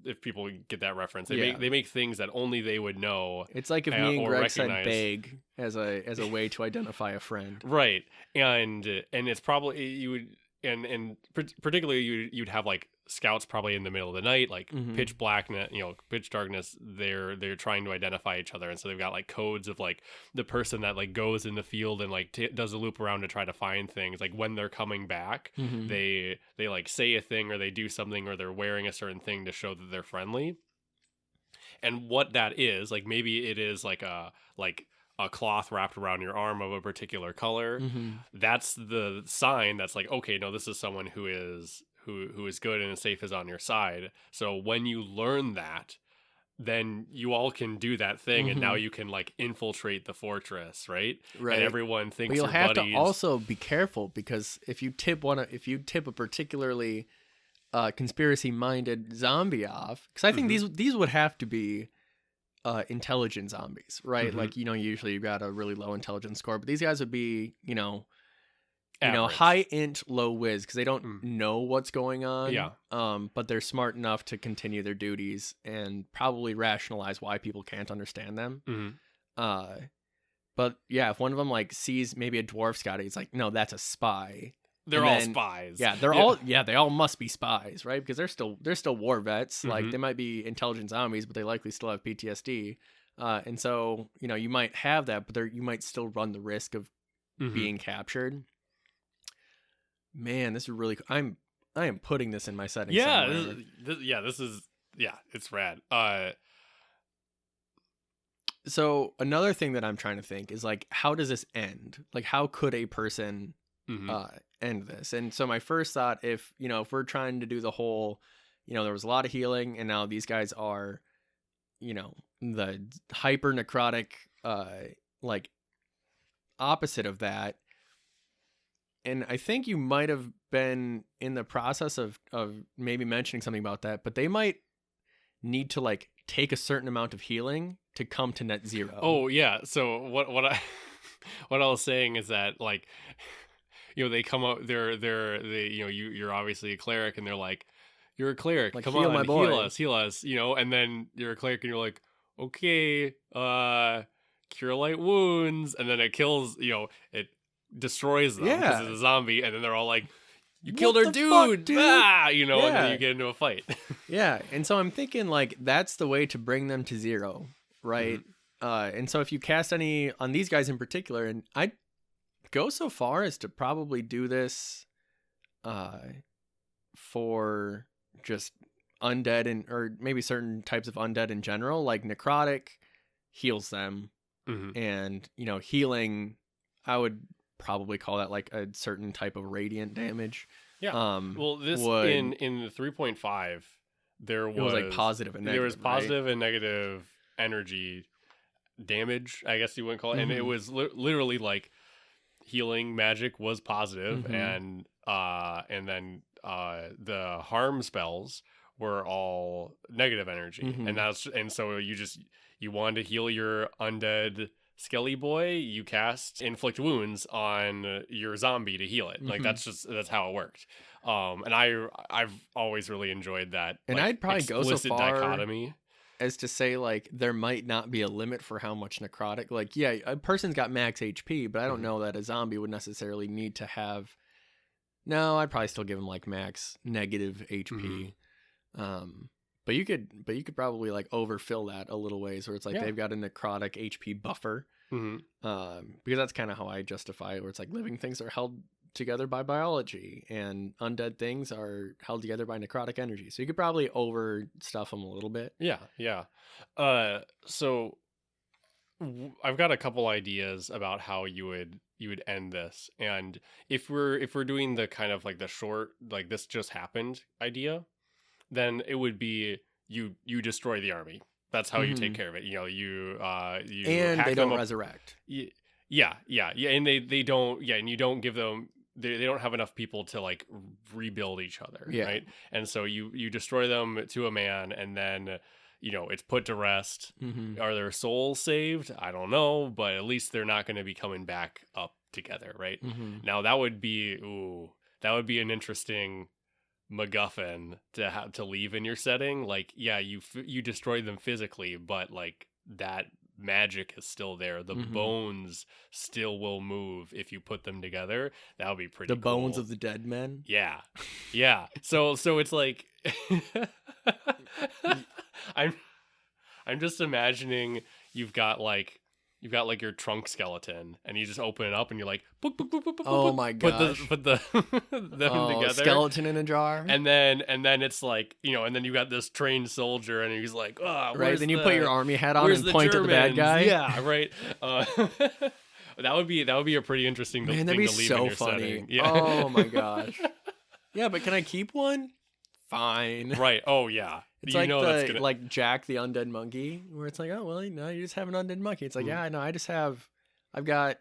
If people get that reference, Yeah. they make things that only they would know It's like if me and or Greg said recognize. beg as a way to identify a friend. Right. And it's probably you would, and particularly you'd have like scouts probably in the middle of the night, like Mm-hmm. pitch blackness, pitch darkness. They're trying to identify each other, and so they've got like codes of like the person that like goes in the field and like does a loop around to try to find things. Like when they're coming back, Mm-hmm. they like say a thing or they do something or they're wearing a certain thing to show that they're friendly. And what that is, like maybe it is like a cloth wrapped around your arm of a particular color. Mm-hmm. That's the sign that's like, okay, no, this is someone who is good and safe, is on your side. So when you learn that, then you all can do that thing, and now Mm-hmm. you can like infiltrate the fortress, right? And Right. everyone But thinks you'll you're have to buddies. also be careful because if you tip a particularly conspiracy-minded zombie off, because I think Mhm. these would have to be intelligent zombies, right? Mhm. Like usually you've got a really low intelligence score, but these guys would be high Average. int, low whiz because they don't Mm. know what's going Yeah. on. But they're smart enough to continue their duties and probably rationalize why people can't understand them. Mhm. Uh, but yeah, if one of them like sees maybe a dwarf scout, he's like, no, that's a spy. They're And all then spies. yeah, they all must be spies, right? Because they're still war vets. Like Mhm. they might be intelligent zombies, but they likely still have PTSD. And so you might have that, but you might still run the risk of Mhm. being captured. Man, this is really. I am putting this in my settings Yeah, somewhere. this is it's rad. So another thing that I'm trying to think is like, how does this end? Like, how could a person Mhm. end this? And so my first thought, if we're trying to do the whole, there was a lot of healing, and now these guys are, the hyper necrotic, like opposite of that. And I think you might have been in the process of maybe mentioning something about that, but they might need to like take a certain amount of healing to come to net zero. Oh yeah. So what I what I was saying is that like they come up they you're obviously a cleric, and they're like, you're a cleric, Like, come heal on, my boy. heal us, and then you're a cleric and you're like, okay, cure light wounds, and then it kills, it destroys them because Yeah. it's a zombie, and then they're all like, you What killed our the fuck, dude, dude? and then Yeah. you get into a fight. Yeah. And so I'm thinking like that's the way to bring them to zero, right? Mhm. And so if you cast any on these guys in particular, and I'd go so far as to probably do this for just undead or maybe certain types of undead in general, like necrotic heals them. And, healing, I would probably call that like a certain type of radiant damage. Yeah. Well, this would, in the 3.5, there was like positive and negative. There was positive and negative energy damage, I guess you wouldn't call it. And it was literally like healing magic was positive, and then the harm spells were all negative energy. And so you wanted to heal your undead Skelly boy, you cast inflict wounds on your zombie to heal it. Like that's how it worked. And I've always really enjoyed that. And like, I'd probably go so far dichotomy as to say, like, there might not be a limit for how much necrotic. Like, yeah, a person's got max HP, but I don't know that a zombie would necessarily need to have. No, I'd probably still give him like max negative HP. But you could probably like overfill that a little ways where it's like they've got a necrotic HP buffer. Because that's kind of how I justify it, where it's like living things are held together by biology and undead things are held together by necrotic energy. So you could probably overstuff them a little bit. Yeah. So I've got a couple ideas about how you would end this. And if we're doing the kind of like the short, like this just happened idea, then it would be you destroy the army. That's how you take care of it. You and hack they them don't up. resurrect. Yeah. And they don't. Yeah, and you don't give them. They don't have enough people to like rebuild each other. Yeah. Right. And so you destroy them to a man, and then it's put to rest. Are their souls saved? I don't know, but at least they're not going to be coming back up together. Right. Now that would be an interesting MacGuffin to leave in your setting. Like, yeah, you destroy them physically, but like that magic is still there. The bones still will move if you put them together. That would be pretty the cool. Bones of the dead men. Yeah. So it's like I'm just imagining you've got your trunk skeleton, and you just open it up, and you're like, boop, boop, boop, boop, boop, Oh boop, my gosh. put them together, Skeleton in a jar, and then it's like and then you got this trained soldier, and he's like, right? Then you put your army hat on and point at the bad guy. Yeah, right. That would be a pretty interesting thing to leave in your funny. setting. Yeah. Oh my gosh. Yeah, but can I keep one? Fine. Right. Oh yeah. It's like Jack the undead monkey, where it's like, oh well, you just have an undead monkey. It's like, yeah, no, I've got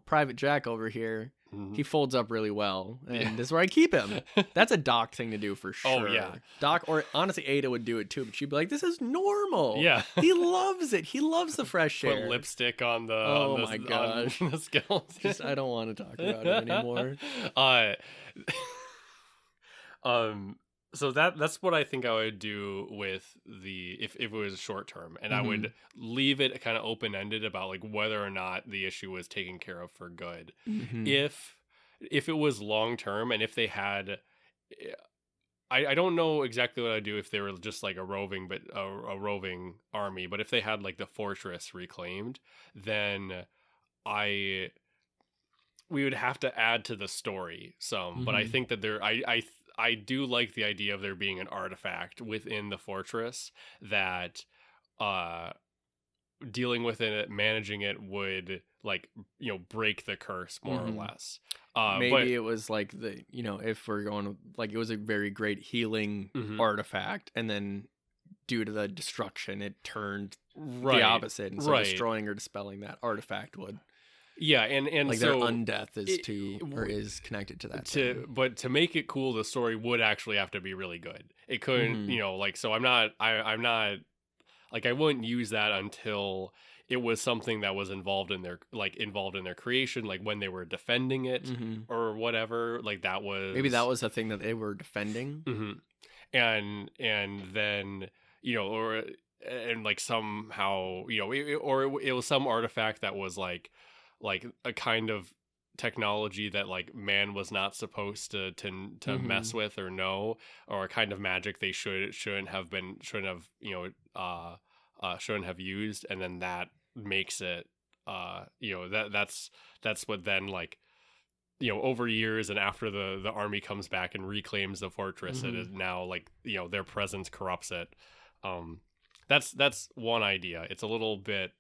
Private Jack over here. He folds up really well, and this is where I keep him. That's a Doc thing to do for sure. Oh yeah, Doc, or honestly Ada would do it too, but she'd be like, this is normal. Yeah, he loves it. He loves the fresh air. Put lipstick on the. Oh my gosh, on the skeleton. I don't want to talk about it anymore. So that's what I think I would do with if it was short term, and I would leave it kind of open ended about like whether or not the issue was taken care of for good. If it was long term, and if they had, I don't know exactly what I'd do if they were just like a roving army, but if they had like the fortress reclaimed, then we would have to add to the story some. But I think that I do like the idea of there being an artifact within the fortress that dealing with it, managing it would break the curse more or less. Maybe it was like if we're going like it was a very great healing artifact, and then due to the destruction it turned the opposite, and so destroying or dispelling that artifact would. Yeah, and like so their undeath is connected to that. But to make it cool, the story would actually have to be really good. It couldn't, so I'm not like I wouldn't use that until it was something that was involved in their creation, like when they were defending it or whatever. Like that was maybe that was a thing that they were defending, and then and like somehow it was some artifact that was like a kind of technology that like man was not supposed to mess with or know, or a kind of magic they shouldn't have used, and then that makes it that's what then, like, over years and after the army comes back and reclaims the fortress, it is now like, their presence corrupts it. That's one idea. It's a little bit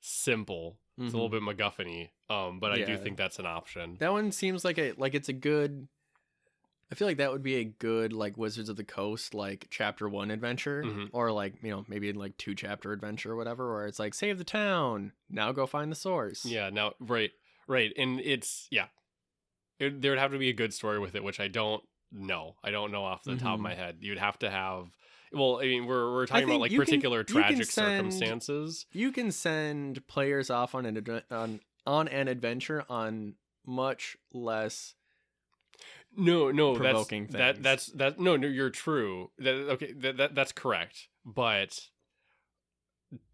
simple. It's a little bit MacGuffin-y, but I do think that's an option. That one seems like it's a good. I feel like that would be a good, like, Wizards of the Coast, like, chapter 1 adventure, or like, maybe in like 2-chapter adventure or whatever, where it's like, save the town, now go find the source. Yeah, now right, and it's there would have to be a good story with it, which I don't know. I don't know off the top of my head. You'd have to have. Well, I mean, we're talking about, like, particular tragic circumstances. You can send players off on an adventure on much less. No, provoking things. That's no, you're true. That's correct. But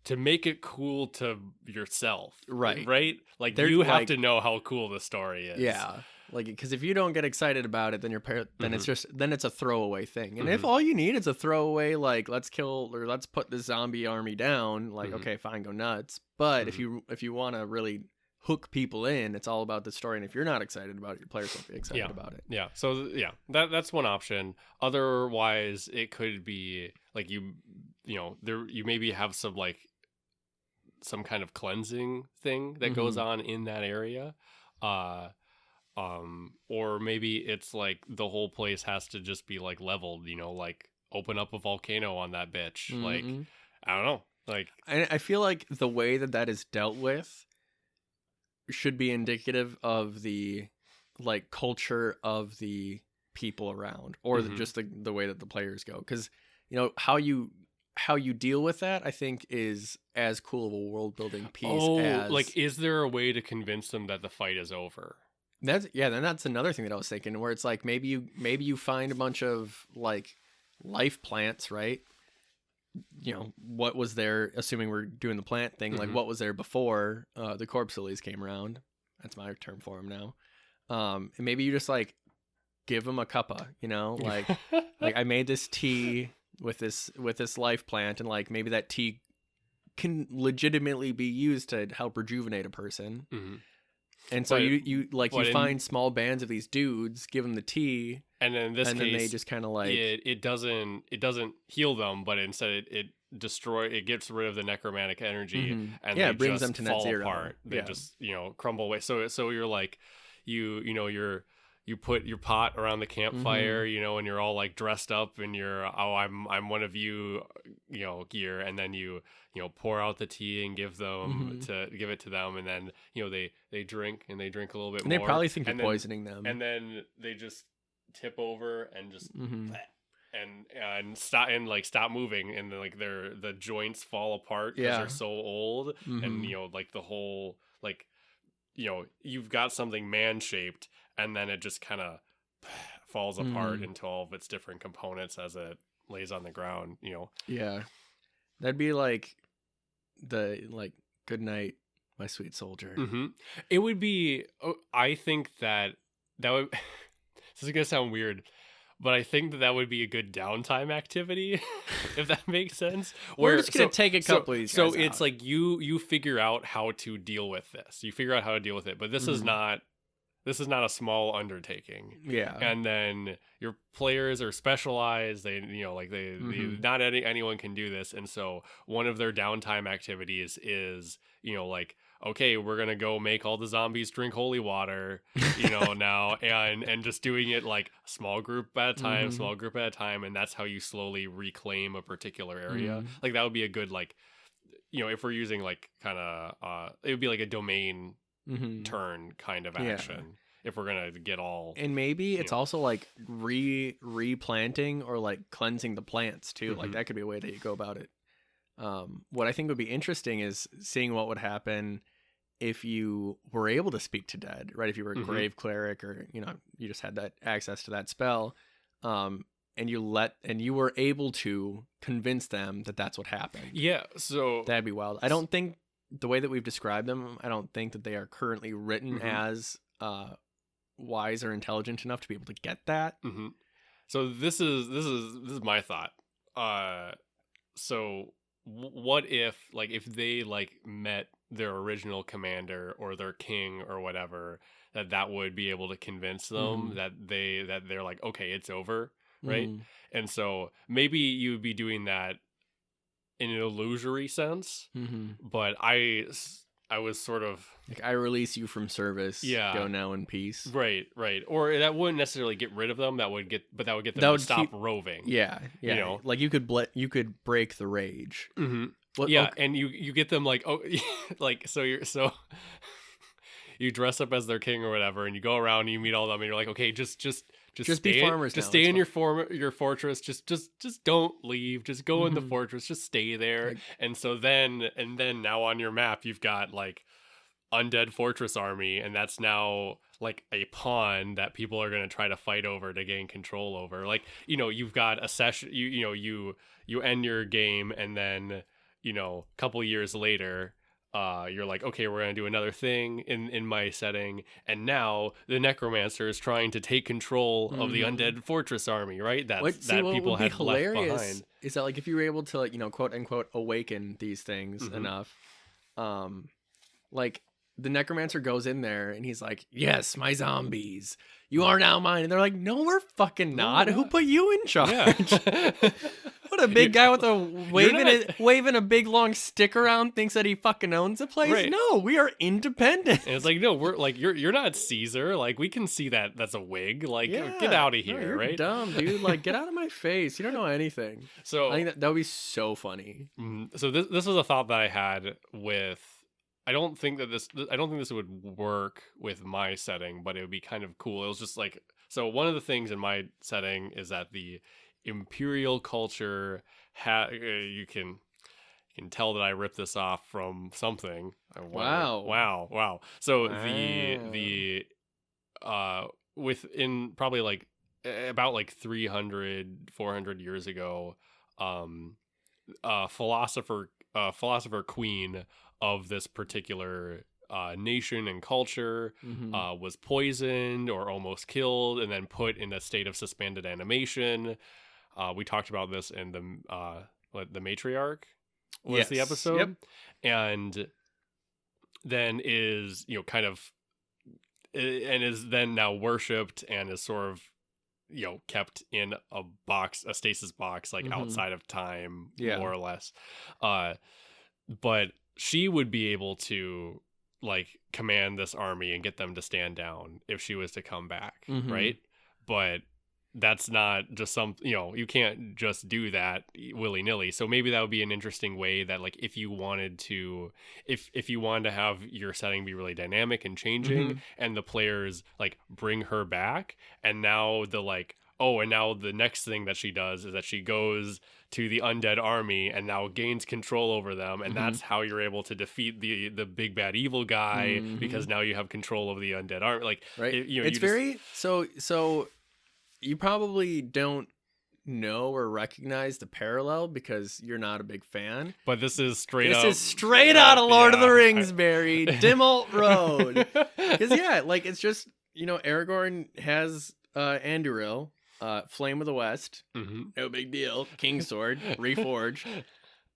to make it cool to yourself, right? Like, you have to know how cool the story is. Yeah. Like, because if you don't get excited about it, then it's a throwaway thing. And if all you need is a throwaway, like, let's put the zombie army down, like, okay, fine, go nuts. But if you want to really hook people in, it's all about the story. And if you're not excited about it, your players won't be excited about it. Yeah. So that's one option. Otherwise, it could be like you maybe have some kind of cleansing thing that goes on in that area. Or maybe it's like the whole place has to just be, like, leveled, like, open up a volcano on that bitch. Like, I don't know. Like, I feel like the way that is dealt with should be indicative of the, like, culture of the people around, or just the way that the players go. Because, how you deal with that, I think, is as cool of a world building piece as, like, is there a way to convince them that the fight is over? Then that's another thing that I was thinking, where it's like, maybe you find a bunch of, like, life plants, right? What was there, assuming we're doing the plant thing, like, what was there before the corpse lilies came around? That's my term for them now. And maybe you just, like, give them a cuppa, like like, I made this tea with this life plant, and, like, maybe that tea can legitimately be used to help rejuvenate a person. And so you find small bands of these dudes, give them the tea, and then in this case, then they just kind of, like, it doesn't heal them, but instead it gets rid of the necromantic energy, and it brings them to net fall zero. apart. They just crumble away. So you're like, you put your pot around the campfire, and you're all, like, dressed up in your I'm one of you, gear, and then you pour out the tea and give it to them, and then they drink and they drink a little bit and more. They probably think you're poisoning them, and then they just tip over and just and stop moving, and then, like, the joints fall apart because they're so old, and like, the whole, like, you've got something man-shaped, and then it just kind of falls apart into all of its different components as it lays on the ground. Yeah, that'd be like good night, my sweet soldier. It would be. I think that would. This is gonna sound weird, but I think that would be a good downtime activity, if that makes sense. We're just gonna take a couple of these. So it's like you figure out how to deal with this. You figure out how to deal with it, but this is not. This is not a small undertaking. Yeah. And then your players are specialized. They, not anyone can do this. And so one of their downtime activities is, like, okay, we're going to go make all the zombies drink holy water, now, and just doing it, like, small group at a time. And that's how you slowly reclaim a particular area. Like, that would be a good, like, if we're using, like, kind of, it would be like a domain turn kind of action, if we're gonna get all. And maybe it's also, like, replanting or, like, cleansing the plants too. Like, that could be a way that you go about it. What I think would be interesting is seeing what would happen if you were able to speak to dead, right? If you were a grave cleric, or you just had that access to that spell, and you were able to convince them that that's what happened. Yeah, so that'd be wild. I don't think, the way that we've described them, I don't think that they are currently written as wise or intelligent enough to be able to get that. So this is my thought. So what if if they met their original commander or their king or whatever, that would be able to convince them that they're like, okay, it's over, right? And so maybe you would be doing that in an illusory sense, but I was sort of like, I release you from service. Yeah. Go now in peace. Right. Or that wouldn't necessarily get rid of them. That would get them to stop roving. Yeah. You know, like you could break the rage. And you get them so you dress up as their king or whatever, and you go around and you meet all of them, and you're like, okay, just be farmers. Just stay in your fortress. Just don't leave. Just go in the fortress. Just stay there. And so then now on your map you've got undead fortress army, and that's now a pawn that people are going to try to fight over to gain control over. You've got a session. You end your game, and then a couple years later. You're like, okay, we're going to do another thing in my setting. And now the necromancer is trying to take control of the undead fortress army, right? That people had left behind. Is that if you were able to, quote unquote, awaken these things enough, the necromancer goes in there and he's like, yes, my zombies, you are now mine. And they're like, no, we're fucking not. Who put you in charge? Yeah. What a big guy with waving a big long stick around thinks that he fucking owns the place. Right. No, we are independent. And it's no, we're you're not Caesar. We can see that's a wig. Get out of here, you're right? Dumb, dude. Get out of my face. You don't know anything. So I think that would be so funny. So this was a thought that I had with. I don't think this would work with my setting, but it would be kind of cool. It was just so one of the things in my setting is that the imperial culture you can tell that I ripped this off from something. Wow. So the within probably about 300 400 years ago, philosopher queen of this particular nation and culture was poisoned or almost killed, and then put in a state of suspended animation. We talked about this in the matriarch was the episode. Yep. And then is kind of and is then now worshipped and is sort of kept in a stasis box outside of time, more or less. But she would be able to command this army and get them to stand down if she was to come back, right? But that's not just you can't just do that willy-nilly. So maybe that would be an interesting way that if you wanted to have your setting be really dynamic and changing, and the players bring her back, and now and now the next thing that she does is that she goes to the undead army and now gains control over them, and that's how you're able to defeat the big bad evil guy, because now you have control of the undead army. Right. It's very so you probably don't know or recognize the parallel because you're not a big fan. But this is straight out of Lord of the Rings, Barry. Dimalt Road. Because it's just Aragorn has Anduril. Flame of the West, no big deal. King's Sword, reforged.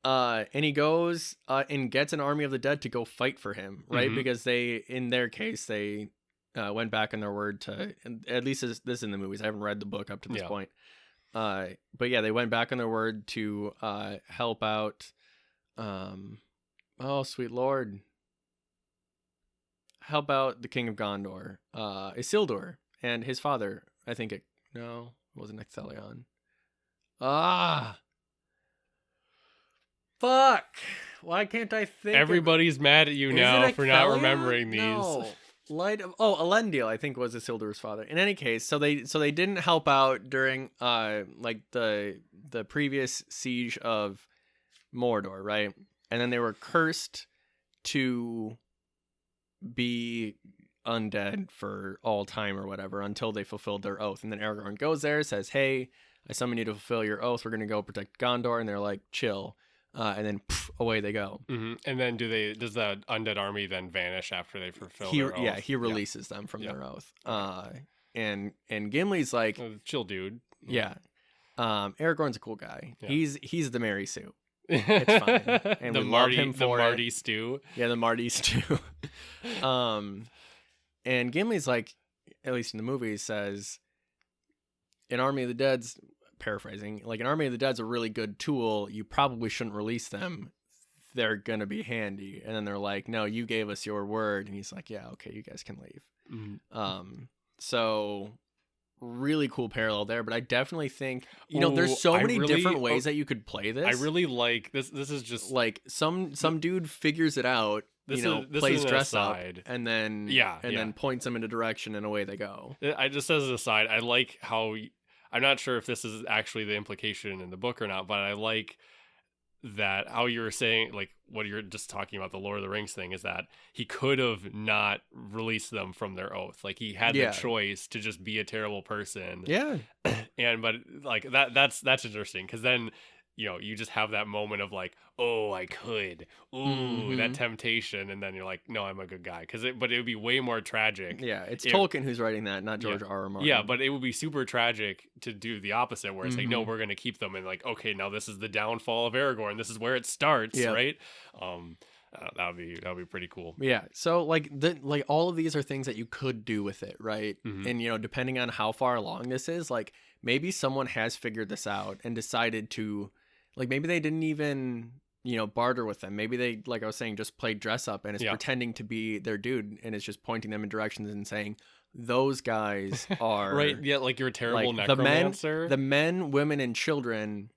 And he goes and gets an army of the dead to go fight for him, right? Because in their case, they went back on their word to, and at least this in the movies. I haven't read the book up to this point. But yeah, they went back on their word to help out. Oh, sweet Lord. Help out the King of Gondor, Isildur, and his father. I think it wasn't Ecthelion. Fuck. Why can't I think? Everybody's mad at you now for not remembering these. No. Elendil, I think, was Isildur's father. In any case, so they didn't help out during the previous siege of Mordor, right? And then they were cursed to be undead for all time or whatever until they fulfilled their oath. And then Aragorn goes there, says, hey, I summon you to fulfill your oath. We're going to go protect Gondor. And they're like, chill. And then away they go. And then does the undead army then vanish after they fulfill their oath? Yeah, he releases them from their oath. And Gimli's like, chill dude. Yeah. Aragorn's a cool guy. Yeah. He's the Mary Sue. It's fine. And the we Marty, love him for the Marty it. stew. Yeah, the Martys too. And Gimli's like, at least in the movie, says, an Army of the Dead's, paraphrasing, like an Army of the Dead's a really good tool. You probably shouldn't release them. They're going to be handy. And then they're like, no, you gave us your word. And he's like, yeah, okay, you guys can leave. So really cool parallel there, but I definitely think, there's so many different ways that you could play this. I really like this. This is just like some dude figures it out, this plays is dress up, aside. and then then points them in a direction, and away they go. I just, as an aside, I like how, I'm not sure if this is actually the implication in the book or not, but I like that how you were saying, like what you're just talking about, the Lord of the Rings thing, is that he could have not released them from their oath. Like he had the choice to just be a terrible person. Yeah. But like that's interesting, because then you just have that moment of like, oh, I could, that temptation, and then you're like, no, I'm a good guy, but it would be way more tragic. Yeah, it's Tolkien who's writing that, not George R. R. Martin. Yeah, but it would be super tragic to do the opposite, where it's like, no, we're gonna keep them, and like, okay, now this is the downfall of Aragorn. This is where it starts, right? That would be pretty cool. Yeah. So like all of these are things that you could do with it, right? And depending on how far along this is, like maybe someone has figured this out and decided to, like maybe they didn't even barter with them. Maybe they, like I was saying, just played dress up and is pretending to be their dude and is just pointing them in directions and saying, those guys are right. Yeah, like you're a terrible like, necromancer. The men, women, and children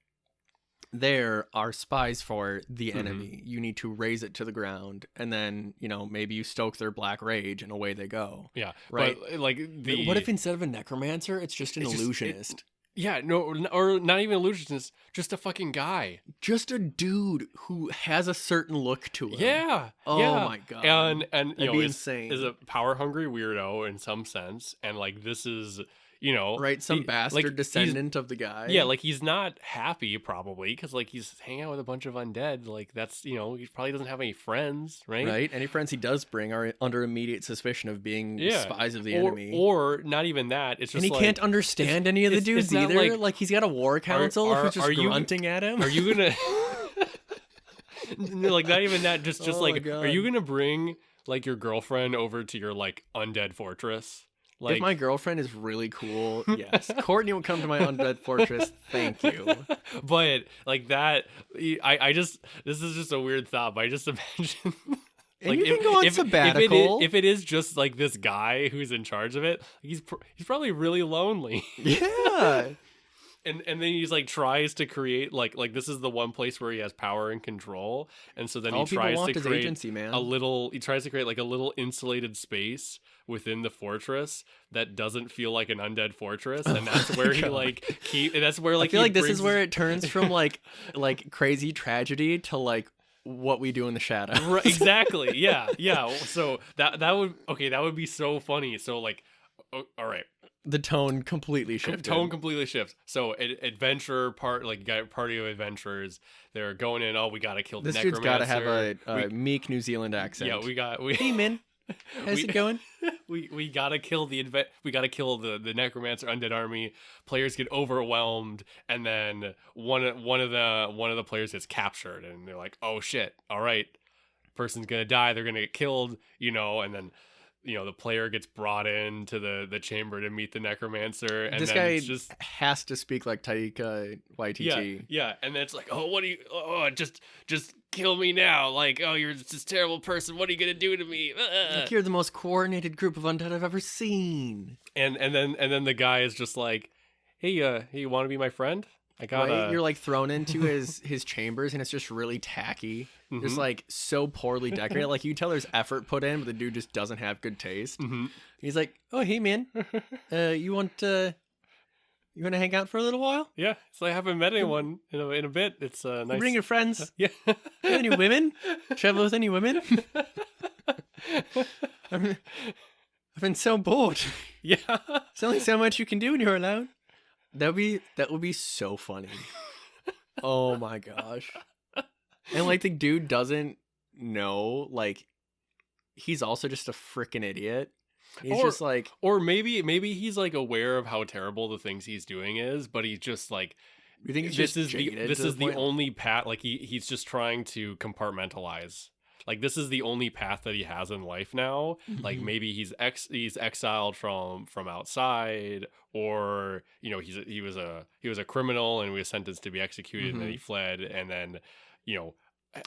there are spies for the enemy. You need to raise it to the ground, and then maybe you stoke their black rage, and away they go. Yeah, right. But like what if instead of a necromancer, it's just an illusionist? Yeah, no, or not even illusionist, just a fucking guy. Just a dude who has a certain look to him. Yeah. Oh my god. And that'd be insane. Is a power hungry weirdo in some sense, and like this is right, some bastard like, descendant of the guy. Yeah, like he's not happy probably, because like he's hanging out with a bunch of undead. Like that's he probably doesn't have any friends, right? Right. Any friends he does bring are under immediate suspicion of being spies of the enemy. Or not even that. It's just and he can't understand any of the dudes either. Like he's got a war council who's just grunting at him. Are you gonna like not even that? Just like, are you gonna bring like your girlfriend over to your like undead fortress? Like, if my girlfriend is really cool, yes. Courtney will come to my undead fortress. Thank you. But like that, I just, this is just a weird thought, but I just imagine. And like, you can go on sabbatical. If it is just like this guy who's in charge of it, he's probably really lonely. Yeah. And then he's like tries to create like this is the one place where he has power and control, and so then he tries to create agency, man. He tries to create like a little insulated space within the fortress that doesn't feel like an undead fortress, and that's where he like and that's where like I feel like this is where it turns from like crazy tragedy to like what we do in the shadows. Right, exactly. Yeah. So that would be so funny. So like, all right. The tone completely shifts. So adventurer party of adventurers, they're going in. Oh, we gotta kill the necromancer. This dude's gotta have a meek New Zealand accent. Yeah, Hey man, how's it going? We gotta kill the necromancer undead army. Players get overwhelmed, and then one of the players gets captured, and they're like, oh shit, all right, person's gonna die. They're gonna get killed, and then. The player gets brought into the chamber to meet the necromancer, and this then guy it's just has to speak like Taika Waititi. Yeah, and then it's like, just kill me now. Like, oh, you're this terrible person. What are you gonna do to me? Like, you're the most coordinated group of undead I've ever seen. And then the guy is just like, hey, you want to be my friend? I got. Right? You're like thrown into his chambers, and it's just really tacky. Just like so poorly decorated. Like you tell there's effort put in, but the dude just doesn't have good taste. He's like, "Oh, hey man, you want to hang out for a little while?" Yeah, so I haven't met anyone in a bit. It's nice. Bring your friends. Yeah. Any women? Travel with any women? I've been so bored. Yeah. There's only so much you can do when you're alone. That would be so funny. Oh my gosh. And like the dude doesn't know, like he's also just a freaking idiot. He's just like, or maybe he's like aware of how terrible the things he's doing is, but he's just like You think he's this just is jaded this to is the point? only path. Like he's just trying to compartmentalize. Like this is the only path that he has in life now. Like Mhm. maybe he's exiled from outside, or he was a criminal and he was sentenced to be executed, and then he Mhm. fled, and then you know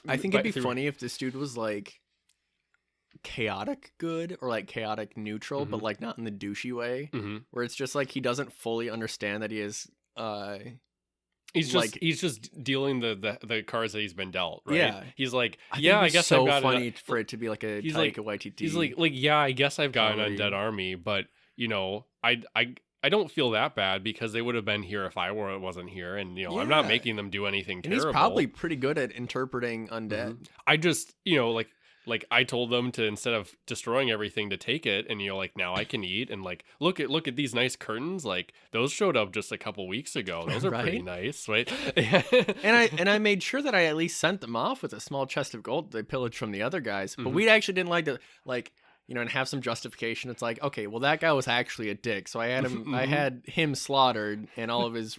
I think it'd but be through. funny if this dude was like chaotic good or like chaotic neutral, Hmm. but like not in the douchey way, Hmm. where it's just like he doesn't fully understand that he is He's like just dealing the cards that he's been dealt, right? yeah. He's like, I think yeah, it'd I be guess I've so got it. funny for it to be like a He's Taika like, Waititi yeah, I guess I've got an undead comedy. army, but I don't feel that bad because they would have been here if I wasn't here, and I'm not Yeah. making them do anything And he's probably terrible. pretty good at interpreting Hmm. undead. I just like I told them to, instead of destroying everything, to take it, and like now I can eat, and like look at these nice curtains, like those showed up just a couple weeks ago. Those are pretty Right? nice, right? And I made sure that I at least sent them off with a small chest of gold they pillaged from the other guys. But Hmm. we actually didn't like to and have some justification. It's like, okay, well that guy was actually a dick, so I Hmm. had him slaughtered and all of his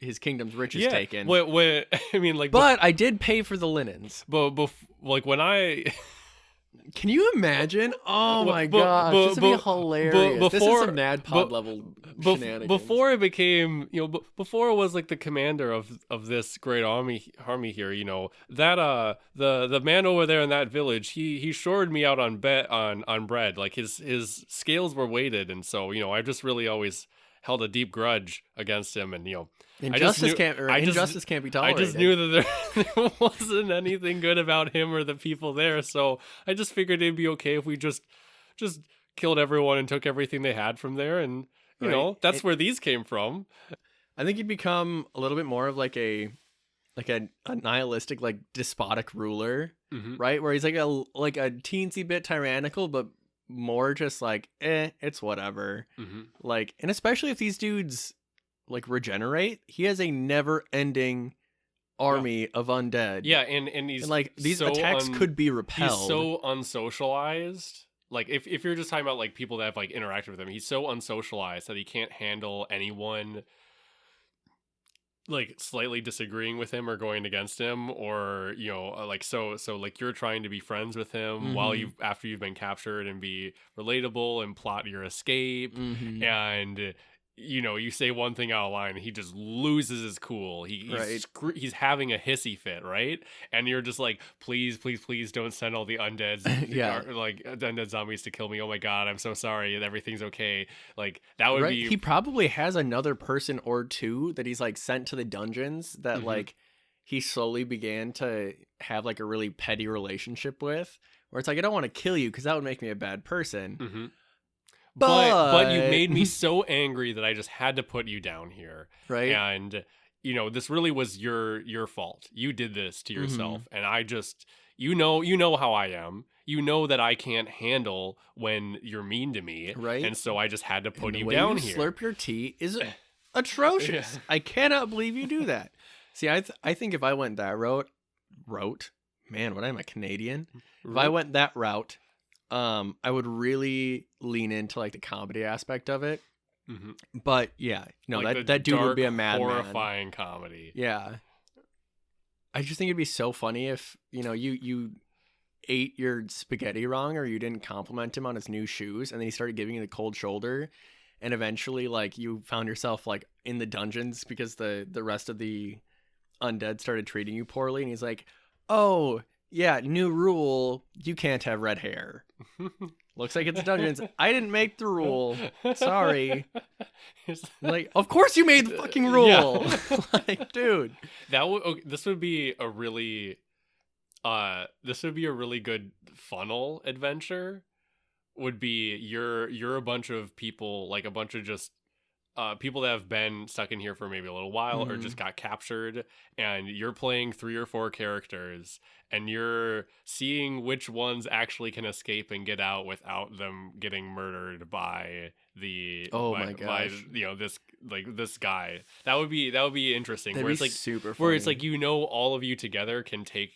his kingdom's riches Yeah. taken. When I mean, like, But I did pay for the linens. like when I Can you imagine? Oh bu- my bu- gosh, bu- this would be bu- hilarious. This is before some Mad bu- Pod level bef- shenanigans. before it became, before it was like the commander of this great army here, that the man over there in that village, he shored me out on bread. Like his scales were weighted, and so I just really always held a deep grudge against him, and Injustice can't be I tolerated. just knew that there wasn't anything good about him or the people there, so I just figured it'd be okay if we just killed everyone and took everything they had from there, and Right. that's where these came from. I think he'd become a little bit more of like a nihilistic, like despotic ruler, Hmm. right? Where he's like a teensy bit tyrannical, but more just like, it's whatever. Hmm. Like, and especially if these dudes like regenerate, he has a never ending army of undead. Yeah, and he's And like these so attacks could be he's repelled. so unsocialized. Like if you're just talking about like people that have like interacted with him, he's so unsocialized that he can't handle anyone like slightly disagreeing with him or going against him, or like so like you're trying to be friends with him while Mhm. after you've been captured, and be relatable and plot your escape, Mhm. and you say one thing out of line, he just loses his cool. Right. He's having a hissy fit, right? And you're just like, please, please, please don't send all the undeads, Yeah. like undead zombies to kill me. Oh my god, I'm so sorry. Everything's okay. Like that would Right. be. He probably has another person or two that he's like sent to the dungeons that Mhm. like he slowly began to have like a really petty relationship with, where it's like, I don't want to kill you because that would make me a bad person. Hmm. But you But made me so angry that I just had to put you down here. right. And this really was your fault. You did this to yourself, and I just you know how I am. You know that I can't handle when you're mean to me, Right. and so I just had to put And the you way down you here. slurp your tea is atrocious. Yeah. I cannot believe you do that. See, I think if I went that route, man, what am I, Canadian? If I went that route, I would really lean into like the comedy aspect of it. Mhm. But yeah, no, Like the that dude would be a dark, madman. horrifying comedy. Yeah, I just think it'd be so funny if you ate your spaghetti wrong, or you didn't compliment him on his new shoes, and then he started giving you the cold shoulder, and eventually like you found yourself like in the dungeons because the rest of the undead started treating you poorly, and he's like, oh yeah, new rule, you can't have red hair. Looks like it's dungeons. I didn't make the rule. Sorry. Like, of course you made the fucking rule. Yeah. Like, dude. This would be a really good funnel adventure. Would be you're a bunch of people, like a bunch of just people that have been stuck in here for maybe a little while, or just got captured, and you're playing 3 or 4 characters, and you're seeing which ones actually can escape and get out without them getting murdered by my gosh. this guy. That would be interesting. That'd where be it's like super where it's funny. like all of you together can take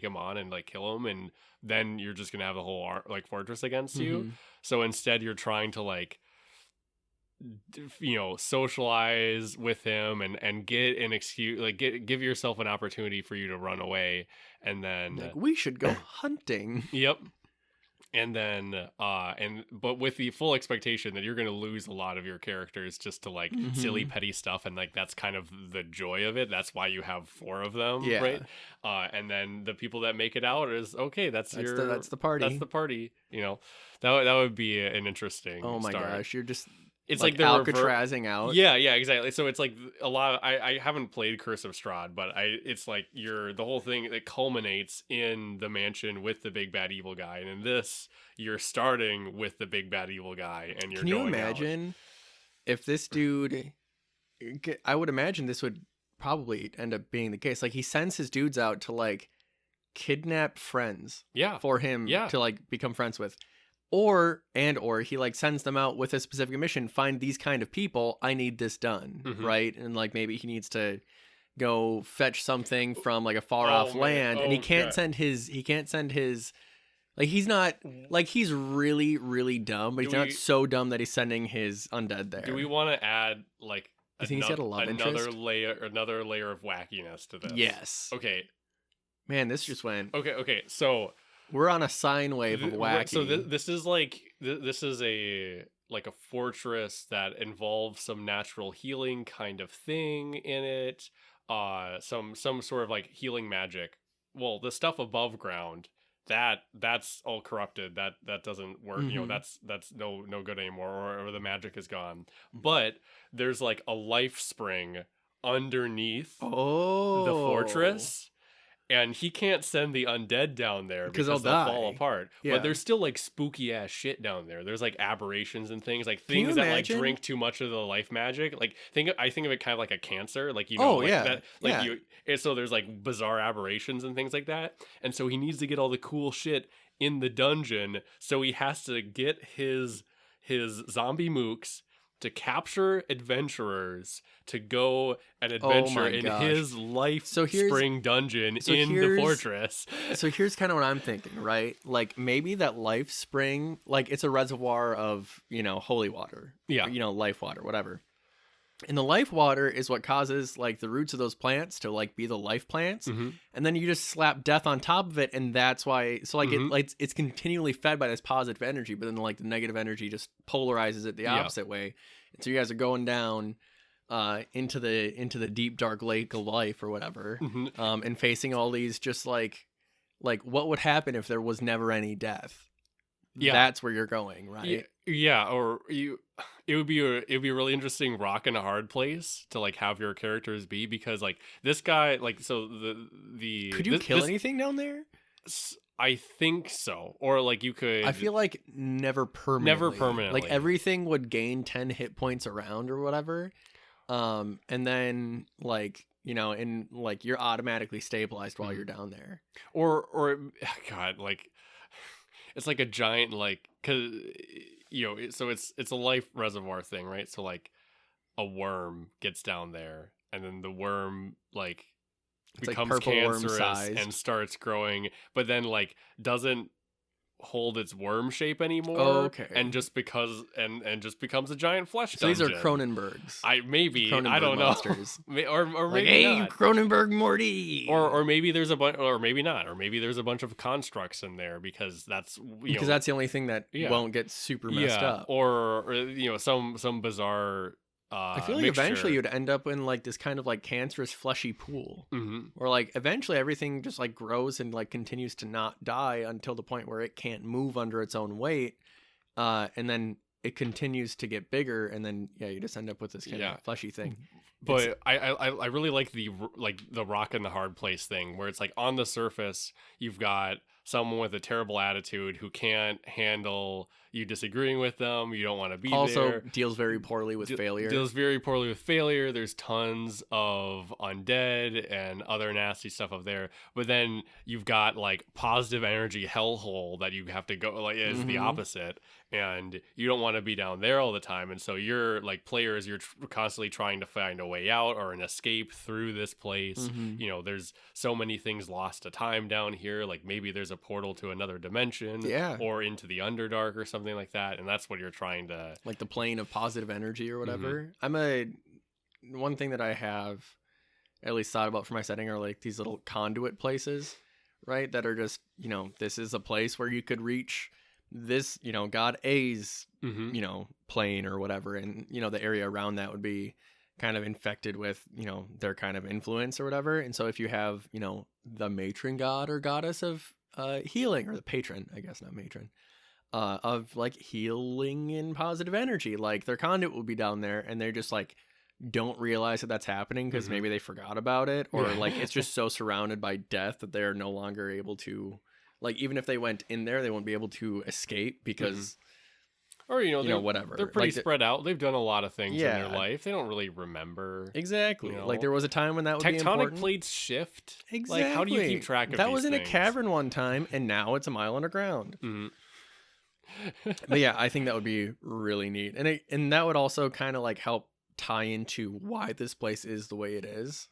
him on and like kill him, and then you're just gonna have the whole like fortress against you. Mhm. So instead, you're trying to like socialize with him and get an excuse, like give yourself an opportunity for you to run away, and then Like, we should go hunting. yep. And then, but with the full expectation that you're going to lose a lot of your characters just to like silly petty stuff, and like that's kind of the joy of it. That's why you have 4 of them, Yeah. right? And then the people that make it out is okay. That's the party. That's the party. That would be an interesting. Oh my start. gosh, you're just. It's like they're Alcatrazing out. Yeah, exactly. So it's like a lot of, I haven't played Curse of Strahd, but it's like the whole thing that culminates in the mansion with the big bad evil guy, and in this you're starting with the big bad evil guy, and you're. Can you imagine if this dude? I would imagine this would probably end up being the case. Like, he sends his dudes out to like kidnap friends. Yeah. For him. Yeah. To like become friends with. Or he like sends them out with a specific mission. Find these kind of people. I need this done, right? And like maybe he needs to go fetch something from like a far off land, and he can't send his. Like, he's not like, he's really really dumb, but he's not so dumb that he's sending his undead there. Do we want to add like another layer of wackiness to this? Yes. Okay. Man, this just went. Okay. So. We're on a sine wave of wacky. So this is like a fortress that involves some natural healing kind of thing in it. Some sort of like healing magic. Well, the stuff above ground that's all corrupted. That doesn't work. That's no good anymore, or the magic is gone. But there's like a life spring underneath the fortress. And he can't send the undead down there because they'll fall apart. Yeah. But there's still like spooky ass shit down there. There's like aberrations and things that like drink too much of the life magic. Like I think of it kind of like a cancer. Like so there's like bizarre aberrations and things like that. And so he needs to get all the cool shit in the dungeon. So he has to get his zombie mooks to capture adventurers to go and adventure in his life spring dungeon in the fortress. So here's kind of what I'm thinking, right? Like, maybe that life spring, like, it's a reservoir of, holy water. Yeah. Or, life water, whatever. And the life water is what causes like the roots of those plants to like be the life plants. And then you just slap death on top of it, and that's why. So like it's continually fed by this positive energy, but then like the negative energy just polarizes it the opposite way. And so you guys are going down into the deep dark lake of life or whatever, and facing all these just like what would happen if there was never any death. Yeah, that's where you're going, right? Yeah, or it would be a really interesting rock and a hard place to like have your characters be, because like this guy, like, so the could you kill anything down there? I think so, or like you could. I feel like never permanently. Like everything would gain 10 hit points around or whatever, and then like. And like you're automatically stabilized while you're down there, or God, like. It's like a giant, like, cause so it's a life reservoir thing, right? So like a worm gets down there, and then the worm like becomes like cancerous and starts growing, but then like doesn't hold its worm shape anymore, and just becomes a giant flesh dungeon. So these are Cronenbergs. I don't know, or maybe hey, not. Cronenberg Morty, or maybe there's a bunch, or maybe not, or maybe there's a bunch of constructs in there because that's that's the only thing that won't get super messed up, or some bizarre. I feel like eventually you'd end up in like this kind of like cancerous fleshy pool, where like eventually everything just like grows and like continues to not die until the point where it can't move under its own weight, and then it continues to get bigger, and then you just end up with this kind of fleshy thing. But I really like the rock and the hard place thing, where it's like on the surface you've got someone with a terrible attitude who can't handle you disagreeing with them. You don't want to be there. Also deals very poorly with failure. There's tons of undead and other nasty stuff up there. But then you've got like positive energy hellhole that you have to go, like, is the opposite. And you don't want to be down there all the time. And so you're like players, you're constantly trying to find a way out or an escape through this place. There's so many things lost to time down here. Like maybe there's a portal to another dimension, Yeah. or into the Underdark or something like that, and that's what you're trying to Like the plane of positive energy or whatever. One thing that I have at least thought about for my setting are like these little conduit places, right? That are just, this is a place where you could reach this, God A's, plane or whatever. And, the area around that would be kind of infected with, their kind of influence or whatever. And so if you have, the matron god or goddess of healing, or the patron, I guess, not matron, of like healing and positive energy, like their conduit will be down there, and they're just like, don't realize that that's happening because maybe they forgot about it, or like it's just so surrounded by death that they're no longer able to, like, even if they went in there, they won't be able to escape because or whatever, they're pretty like, spread out. They've done a lot of things in Yeah. their life. They don't really remember. Exactly. Like there was a time when that would be Tectonic important. plates shift. Exactly. Like, how do you keep track of that? These Was in things? a cavern one time, and now it's a mile underground. But yeah, I think that would be really neat, and that would also kind of like help tie into why this place is the way it is.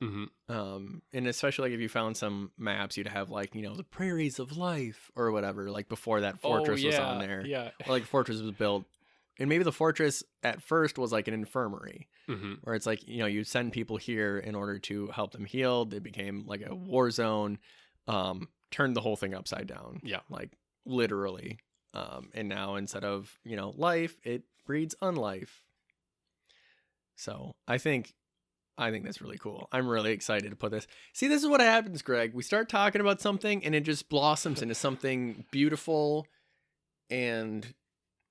And especially like if you found some maps, you'd have like, the prairies of life or whatever, like before that fortress was on there. Or like fortress was built, and maybe the fortress at first was like an infirmary, where it's like, you send people here in order to help them heal. It became like a war zone, turned the whole thing upside down, like literally. And now instead of life, it breeds unlife. So I think that's really cool. I'm really excited to put this. See, this is what happens, Greg. We start talking about something and it just blossoms into something beautiful, and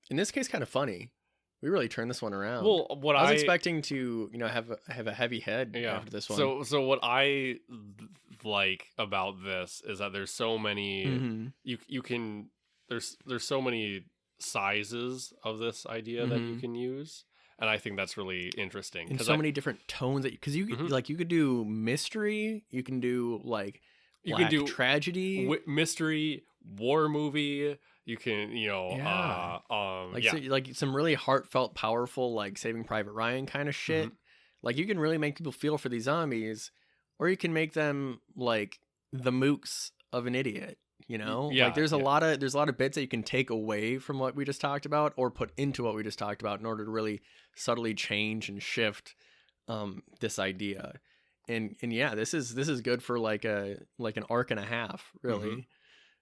in this case, kind of funny. We really turned this one around. Well, what I was expecting to, have a heavy head after this one. So what I like about this is that there's so many you can there's so many sizes of this idea that you can use. And I think that's really interesting. And so many different tones that because you could do mystery, you can do like you can do tragedy, mystery, war movie. You can like some really heartfelt, powerful, like Saving Private Ryan kind of shit. Like you can really make people feel for these zombies, or you can make them like the mooks of an idiot. Like there's a lot of bits that you can take away from what we just talked about or put into what we just talked about in order to really subtly change and shift this idea. And yeah, this is good for like an arc and a half, really.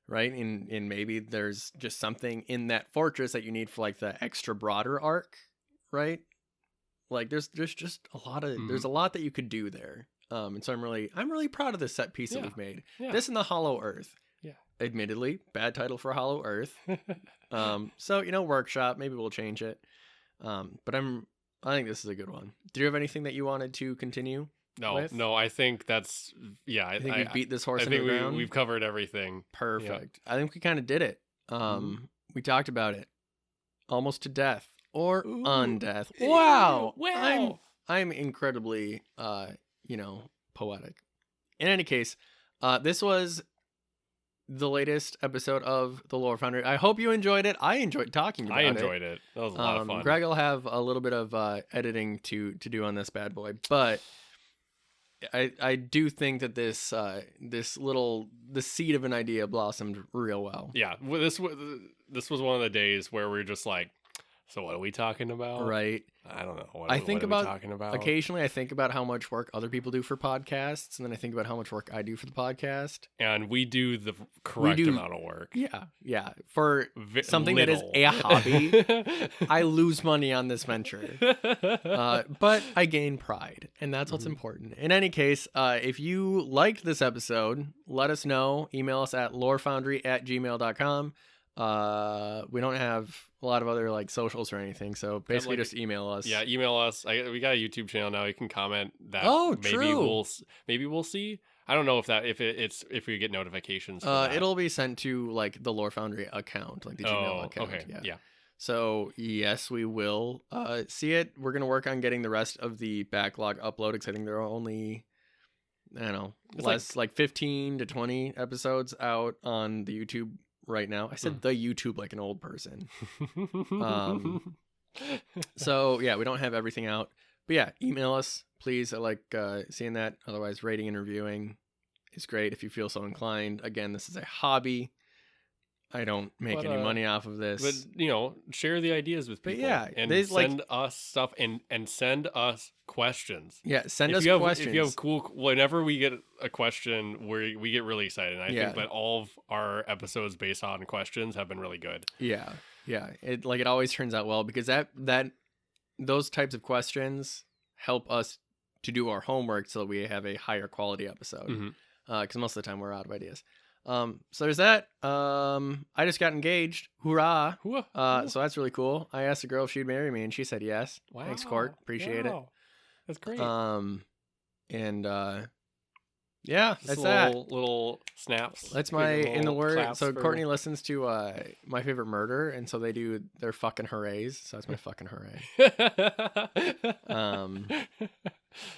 Right? And maybe there's just something in that fortress that you need for like the extra broader arc, right? Like there's just a lot of there's a lot that you could do there. And so I'm really proud of this set piece that we've made. This and the Hollow Earth. Admittedly, bad title for Hollow Earth. So workshop, maybe we'll change it. But I think this is a good one. Do you have anything that you wanted to continue? No, I think that's I think we've beat this horse into the ground. We've covered everything. Perfect. I think we kind of did it. We talked about it. Almost to death or undeath. Wow. I'm incredibly poetic. In any case, this was the latest episode of The Lore Foundry. I hope you enjoyed it. I enjoyed talking about it. I enjoyed it. That was a lot of fun. Greg will have a little bit of editing to do on this bad boy, but I do think that the seed of an idea blossomed real well. Yeah, this was one of the days where we were just like, so what are we talking about? Right. I don't know. What are we talking about? Occasionally, I think about how much work other people do for podcasts, and then I think about how much work I do for the podcast. And we do the correct amount of work. Yeah. For something that is a hobby, I lose money on this venture. But I gain pride, and that's what's important. In any case, if you liked this episode, let us know. Email us at lorefoundry@gmail.com. We don't have a lot of other like socials or anything, so basically just email us. Yeah, email us. We got a YouTube channel now. You can comment that. Maybe we'll see. I don't know if we get notifications. For that. It'll be sent to like the Lore Foundry account, like the Gmail account. Okay. Yeah. So yes, we will see it. We're gonna work on getting the rest of the backlog uploaded because I think there are only, I don't know, like 15 to 20 episodes out on the YouTube right now. I said the YouTube like an old person. So yeah, we don't have everything out, but yeah, email us please. I like seeing that. Otherwise, rating and reviewing is great if you feel so inclined. Again, this is a hobby, I don't make But, any money off of this. But share the ideas with But people. yeah, and there's, like- send us stuff and send us questions. Yeah, send us If questions. you have cool, whenever we get a question, we get really excited. And I Yeah. think that all of our episodes based on questions have been really good. Yeah. It always turns out well because that those types of questions help us to do our homework so that we have a higher quality episode. Mhm. Because most of the time we're out of ideas. So there's that. I just got engaged. Hoorah! So that's really cool. I asked a girl if she'd marry me, and she said yes. Wow. Thanks, Court. Appreciate it. That's great. Yeah, Just that's that. Little snaps. That's Good my little in the word. claps So for- Courtney listens to My Favorite Murder, and so they do their fucking hoorays. So that's my fucking hooray.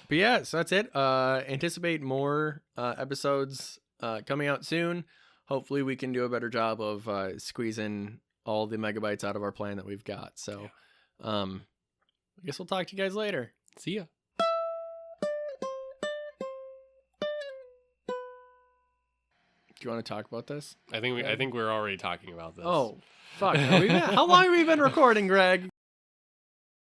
But yeah, so that's it. Anticipate more episodes coming out soon. Hopefully, we can do a better job of squeezing all the megabytes out of our plan that we've got. So, I guess we'll talk to you guys later. See ya. Do you want to talk about this? I think we're already talking about this. Oh, fuck. How long have we been recording, Greg?